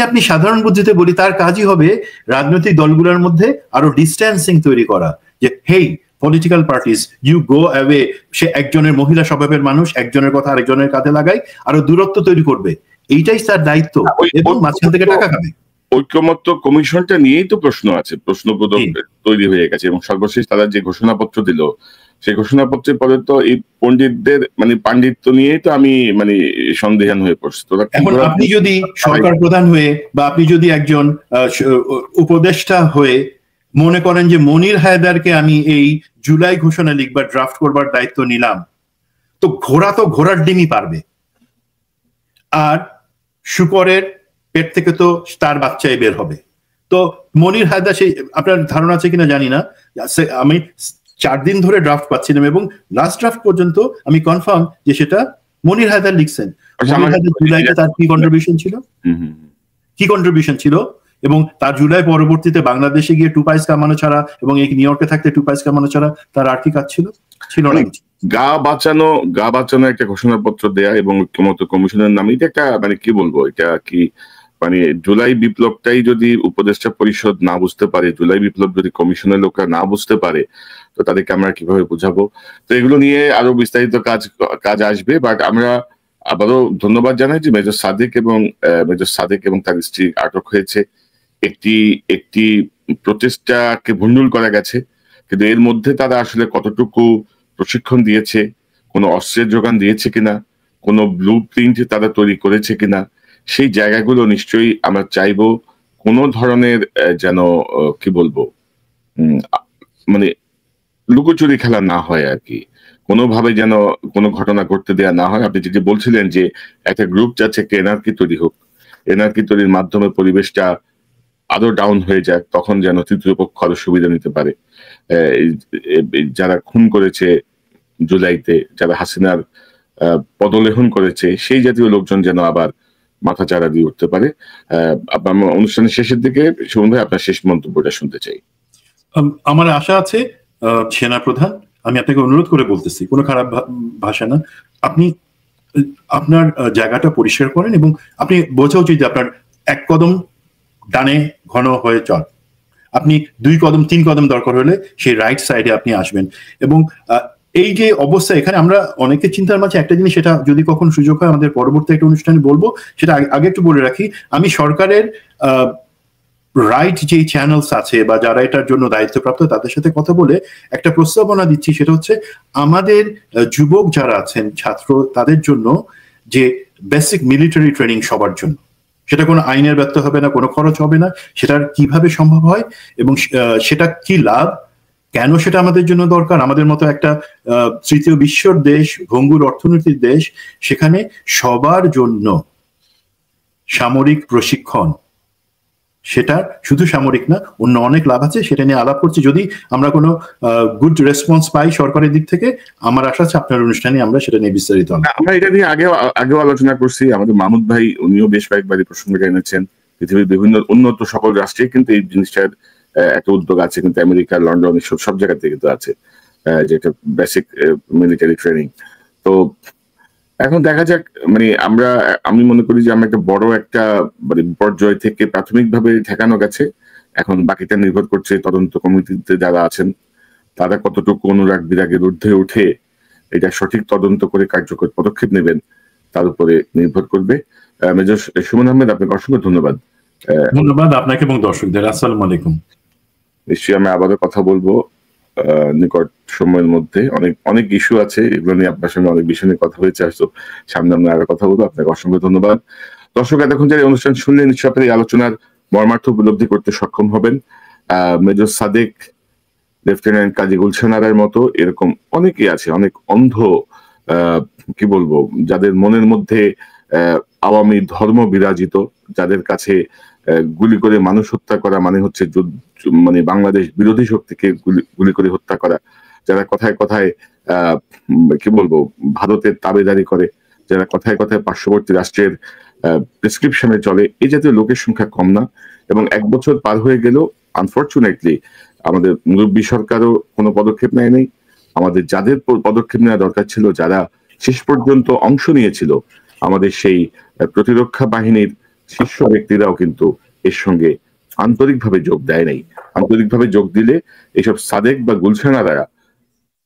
আপনি সাধারণ বুদ্ধিতে বলি তার কাজই হবে রাজনৈতিক দলগুলোর মধ্যে আরো ডিস্টেন্সিং তৈরি করা, যে hey political parties you go away. সে একজনের মহিলা স্বভাবের মানুষ, একজনের কথা আরেকজনের কাঁধে লাগাই, আরো দূরত্ব তৈরি করবে, এইটাই তার দায়িত্ব, এবং মাঝখান থেকে টাকা খাবে। ঐক্যমত্য কমিশনটা নিয়েই তো প্রশ্ন আছে, প্রশ্নবোধক তৈরি হয়ে গেছে, এবং সর্বশেষ তারা যে ঘোষণাপত্র দিল সেই ঘোষণাপত্রের পরে তো এই পণ্ডিতদের পাণ্ডিত্য নিয়েই তো আমি সন্দেহান হয়ে পড়ছি। এখন আপনি যদি সরকার প্রধান হয়ে বা আপনি যদি একজন উপদেষ্টা হয়ে মনে করেন যে মনির হায়দারকে আমি এই জুলাই ঘোষণা লিখবার ড্রাফট করবার দায়িত্ব নিলাম, তো ঘোড়ার ডিমই পারবে, আর শুকরের পেট থেকে তো তার বাচ্চাই বের হবে। তো মনির হায়দার, সেই আপনার ধারণা আছে কিনা জানি না, আমি 4 দিন ধরে ড্রাফট পাচ্ছিলাম এবং লাস্ট ড্রাফট পর্যন্ত আমি কনফার্ম যে সেটা মনির হায়দার লিখছেন। জুলাইতে তার কি কন্ট্রিবিউশন ছিল এবং তার জুলাই পরবর্তীতে বাংলাদেশে গিয়ে 2 পয়সা কামানো ছাড়া এবং এই নিউ ইয়র্কে থাকতে 2 পয়সা কামানো ছাড়া তার আর কি কাজ ছিল না। গা বাঁচানো একটা ঘোষণাপত্র দেয়া এবং ঐক্যমত্য কমিশনের নামে এটা একটা কি বলবো, এটা কি জুলাই বিপ্লবটাই যদি উপদেষ্টা পরিষদ না বুঝতে পারে, জুলাই বিপ্লব যদি কমিশনের লোকরা না বুঝতে পারে, তো তাদেরকে আমরা কিভাবে বোঝাবো? তো এগুলো নিয়ে আরো বিস্তারিত কাজ আসবে। বাট আমরা আবারও ধন্যবাদ জানাই যে মেজর সাদেক এবং তার স্ত্রী আটক হয়েছে। একটি প্রচেষ্টাকে ভণ্ডুল করা গেছে, কিন্তু এর মধ্যে তারা আসলে কতটুকু প্রশিক্ষণ দিয়েছে, কোনো অস্ত্রের যোগান দিয়েছে কিনা, কোনো ব্লু প্রিন্ট তারা তৈরি করেছে কিনা, সেই জায়গাগুলো নিশ্চয়ই আমরা চাইবো কোনো ধরনের যেন কি বলবো লুকোচুরি খেলা না হয় আর কি, কোনোভাবে যেন কোনো ঘটনা ঘটতে দেওয়া না হয়। আপনি যেটি বলছিলেন যে একটা গ্রুপ যাচ্ছে এনার্কি তৈরি হোক, এনার্কি তৈরির মাধ্যমে পরিবেশটা আরো ডাউন হয়ে যায়, তখন যেন তৃতীয় পক্ষ আরো সুবিধা নিতে পারে। যারা খুন করেছে জুলাইতে, যারা হাসিনার পদলেহন করেছে, সেই জাতীয় লোকজন যেন আবার মাথা চাড়া দিয়ে উঠতে পারে। আপনার অনুষ্ঠানের শেষের দিকে সুমন ভাই আপনার শেষ মন্তব্যটা শুনতে চাই। আমার আশা আছে সেনাপ্রধান, আমি আপনাকে অনুরোধ করে বলতেছি, কোনো খারাপ ভাষা না, আপনি আপনার জায়গাটা পরিষ্কার করেন এবং আপনি বোঝা উচিত যে আপনার 1 কদম ডানে ঘন হয়ে চল, আপনি 2 কদম 3 কদম দরকার হলে সেই রাইট সাইডে আপনি আসবেন। এবং এই যে অবস্থা, এখানে আমরা অনেকের চিন্তার মাঝে একটা জিনিস, সেটা যদি কখন সুযোগ হয় আমাদের পরবর্তী একটা অনুষ্ঠানে বলবো, সেটা আগে একটু বলে রাখি। আমি সরকারের রাইট যে চ্যানেলস আছে বা যারা এটার জন্য দায়িত্বপ্রাপ্ত তাদের সাথে কথা বলে একটা প্রস্তাবনা দিচ্ছি, সেটা হচ্ছে আমাদের যুবক যারা আছেন, ছাত্র, তাদের জন্য যে বেসিক মিলিটারি ট্রেনিং সবার জন্য, সেটা কোনো আইনের ব্যর্থ হবে না, কোনো খরচ হবে না, সেটার কিভাবে সম্ভব হয় এবং সেটা কি লাভ, কেন সেটা আমাদের জন্য দরকার। আমাদের মতো একটা তৃতীয় বিশ্বর দেশ, ভঙ্গুর অর্থনীতির দেশ, সেখানে সবার জন্য সামরিক প্রশিক্ষণ, সেটা শুধু সামরিক না, অন্য অনেক লাভ আছে, সেটা নিয়ে আলাপ করছি। যদি আমরা কোনো গুড রেসপন্স পাই সরকারের দিক থেকে, আমার আশা আছে আপনার অনুষ্ঠানে আমরা সেটা নিয়ে বিস্তারিত আমরা এটা নিয়ে আগেও আলোচনা করছি। আমাদের মাহমুদ ভাই, উনিও বেশ কয়েকবারই প্রসঙ্গটা এনেছেন। পৃথিবীর বিভিন্ন উন্নত সকল রাষ্ট্রে কিন্তু এই জিনিসটার একটা উদ্যোগ আছে, কিন্তু আমেরিকা, লন্ডন, সব জায়গাতে কিন্তু আছে, যেটা বেসিক মিলিটারি ট্রেনিং। তো এখন দেখা যাক, আমি মনে করি যে আমরা একটা বড় একটা বিপর্যয় থেকে প্রাথমিকভাবে ঠেকানো গেছে। এখন বাকিটা নির্ভর করছে তদন্ত কমিটিতে যারা আছেন তারা কতটুকু অনুরাগ বিরাগের ঊর্ধ্বে উঠে এটা সঠিক তদন্ত করে কার্যকর পদক্ষেপ নেবেন, তার উপরে নির্ভর করবে। মেজর সুমন আহমেদ, আপনাকে অসংখ্য ধন্যবাদ। ধন্যবাদ আপনাকে এবং দর্শকদের। আসসালামু আলাইকুম। নিশ্চয়ই আমরা আবারও কথা বলবো নিকট সময়ের মধ্যে। অনেক ইস্যু আছে, এগুলো নিয়ে আপনার সঙ্গে অনেক বিষয় নিয়ে কথা হয়েছে, আসতো সামনে আমরা আরো কথা বলবো। আপনাকে অসংখ্য ধন্যবাদ। দর্শক, এতক্ষণ যারা অনুষ্ঠান শুনলেন, নিশ্চয়ই আপনার এই আলোচনার মর্মার্থ উপলব্ধি করতে সক্ষম হবেন। মেজর সাদেক, লেফটেন্যান্ট কাজী গুলশান আরার মতো এরকম অনেকেই আছে, অনেক অন্ধ, কি বলবো, যাদের মনের মধ্যে আওয়ামী ধর্ম বিরাজিত, যাদের কাছে গুলি করে মানুষ হত্যা করা মানে হচ্ছে মানে বাংলাদেশ বিরোধী শক্তিকে গুলি করে হত্যা করা, যারা কথায় কথায় কি বলবো ভারতের তাবেদারি করে, যারা কথায় কথায় পার্শ্ববর্তী রাষ্ট্রের প্রেসক্রিপশনে চলে, এই জাতীয় লোকের সংখ্যা কম না। এবং 1 বছর পার হয়ে গেল, আনফরচুনেটলি আমাদের মুরব্বী সরকারও কোনো পদক্ষেপ নেয়নি। আমাদের যাদের পদক্ষেপ নেওয়া দরকার ছিল, যারা শেষ পর্যন্ত অংশ নিয়েছিল, আমাদের সেই প্রতিরক্ষা বাহিনীর শীর্ষ ব্যক্তিরাও কিন্তু এর সঙ্গে আন্তরিকভাবে যোগ দেয় নাই। আন্তরিকভাবে যোগ দিলে এইসব সাদেক বা গুলশানারা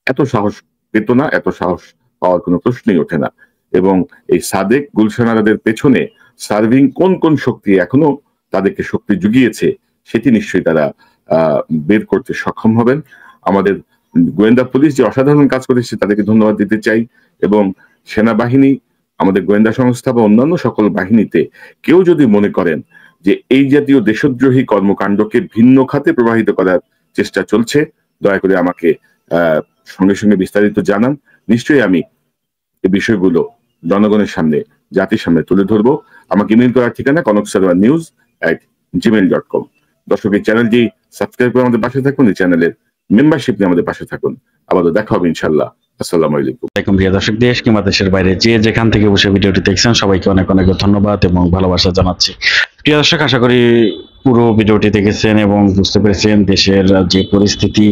এত সাহস পেত না, এত সাহস পাওয়ার কোনো প্রশ্নই ওঠে না। এবং এই সাদেক গুলশানারাদের পেছনে সার্ভিং কোন কোন শক্তি এখনো তাদেরকে শক্তি জুগিয়েছে, সেটি নিশ্চয়ই তারা বের করতে সক্ষম হবেন। আমাদের গোয়েন্দা পুলিশ যে অসাধারণ কাজ করেছে তাদেরকে ধন্যবাদ দিতে চাই। এবং সেনাবাহিনী, আমাদের গোয়েন্দা সংস্থা বা অন্যান্য সকল বাহিনীতে কেউ যদি মনে করেন যে এই জাতীয় দেশদ্রোহী কর্মকাণ্ডকে ভিন্ন খাতে প্রবাহিত করার চেষ্টা চলছে, দয়া করে আমাকে সঙ্গে সঙ্গে বিস্তারিত জানান। নিশ্চয়ই আমি এই বিষয়গুলো জনগণের সামনে, জাতির সামনে তুলে ধরবো। আমাকে ইমেল করার ঠিকানা konokservanews@gmail.com। দর্শক, এই চ্যানেলটি সাবস্ক্রাইব করে আমাদের পাশে থাকুন, এই চ্যানেলের মেম্বারশিপ নিয়ে আমাদের পাশে থাকুন। আবারও দেখা হবে ইনশাল্লাহ। আসসালামু আলাইকুম। প্রিয় দর্শক, দেশ কিংবা দেশের বাইরে যে যেখান থেকে বসে ভিডিওটি দেখছেন, সবাইকে অনেক অনেক ধন্যবাদ এবং ভালোবাসা জানাচ্ছি। প্রিয় দর্শক, আশা করি পুরো ভিডিওটি দেখেছেন এবং বুঝতে পেরেছেন দেশের যে পরিস্থিতি,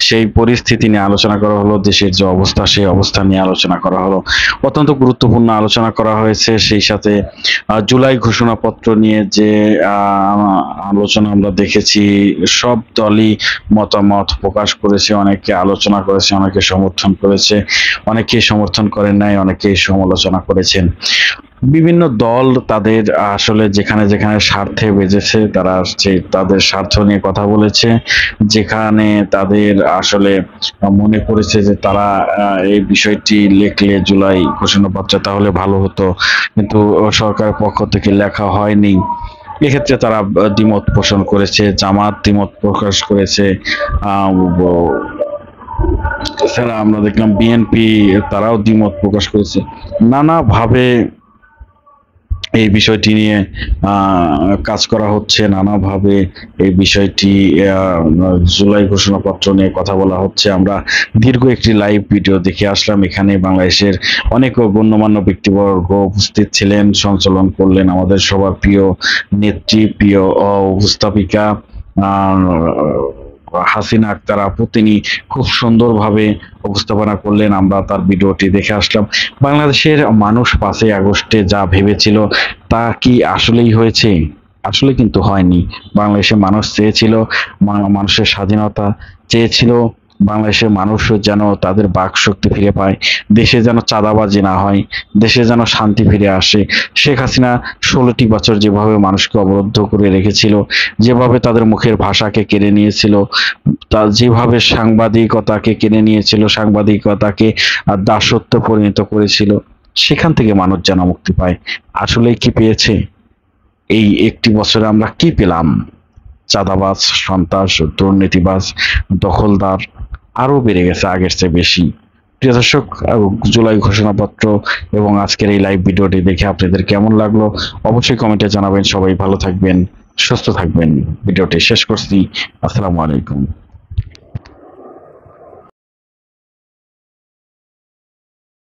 সেই পরিস্থিতি নিয়ে আলোচনা করা হলো। দেশের যে অবস্থা, সেই অবস্থা নিয়ে আলোচনা করা হলো। অত্যন্ত গুরুত্বপূর্ণ আলোচনা করা হয়েছে। সেই সাথে জুলাই ঘোষণাপত্র নিয়ে যে আলোচনা আমরা দেখেছি, সব দলই মতামত প্রকাশ করেছে। অনেকে আলোচনা করেছে, অনেকে সমর্থন করেছে, অনেকে সমর্থন করেন নাই, অনেকে সমালোচনা করেছেন। বিভিন্ন দল তাদের আসলে যেখানে যেখানে স্বার্থে বেজেছে, তারা তাদের স্বার্থ নিয়ে কথা বলেছে। যেখানে তাদের আসলে মনে করেছে যে তারা এই বিষয়টি লিখলে জুলাই ঘোষণাপত্রে তাহলে ভালো হতো, কিন্তু সরকারের পক্ষ থেকে লেখা হয়নি, এক্ষেত্রে তারা দ্বিমত পোষণ করেছে। জামাত দ্বিমত প্রকাশ করেছে, এছাড়া আমরা দেখলাম বিএনপি তারাও দ্বিমত প্রকাশ করেছে। নানাভাবে এই বিষয়টি নিয়ে কাজ করা হচ্ছে, নানাভাবে এই বিষয়টি জুলাই ঘোষণাপত্র নিয়ে কথা বলা হচ্ছে। আমরা দীর্ঘ একটি লাইভ ভিডিও দেখে আসলাম। এখানে বাংলাদেশের অনেক গণ্যমান্য ব্যক্তিবর্গ উপস্থিত ছিলেন, সঞ্চালন করলেন আমাদের সবার প্রিয় নেত্রী, প্রিয় উপস্থাপিকা হাসিনা আক্তার আপু। তিনি খুব সুন্দরভাবে উপস্থাপনা করলেন, আমরা তার ভিডিওটি দেখে আসলাম। বাংলাদেশের মানুষ 5ই আগস্টে যা ভেবেছিল তা কি আসলেই হয়েছে? আসলে কিন্তু হয়নি। বাংলাদেশের মানুষ চেয়েছিল মানুষের স্বাধীনতা, চেয়েছিল বাংলাদেশের মানুষ যেন তাদের বাক শক্তি ফিরে পায়, দেশে যেন চাঁদাবাজি না হয়, দেশে যেন শান্তি ফিরে আসে। শেখ হাসিনা 16টি বছর যেভাবে মানুষকে অবরুদ্ধ করে রেখেছিল, যেভাবে তাদের মুখের ভাষাকে কেড়ে নিয়েছিল, তা যেভাবে সাংবাদিকতাকে কেড়ে নিয়েছিল, সাংবাদিকতাকে দাসত্বে পরিণত করেছিল, সেখান থেকে মানুষ যেন মুক্তি পায়। আসলে কি পেয়েছে? এই 1টি বছরে আমরা কি পেলাম? চাঁদাবাজ, সন্ত্রাস, দুর্নীতিবাজ, দখলদার আরো বেড়ে গেছে আগের চেয়ে বেশি। প্রিয় দর্শক, জুলাই ঘোষণাপত্র এবং আজকের এই লাইভ ভিডিওটি দেখে আপনাদের কেমন লাগলো অবশ্যই কমেন্টে জানাবেন। সবাই ভালো থাকবেন, সুস্থ থাকবেন। ভিডিওটি শেষ করছি। আসসালামু আলাইকুম।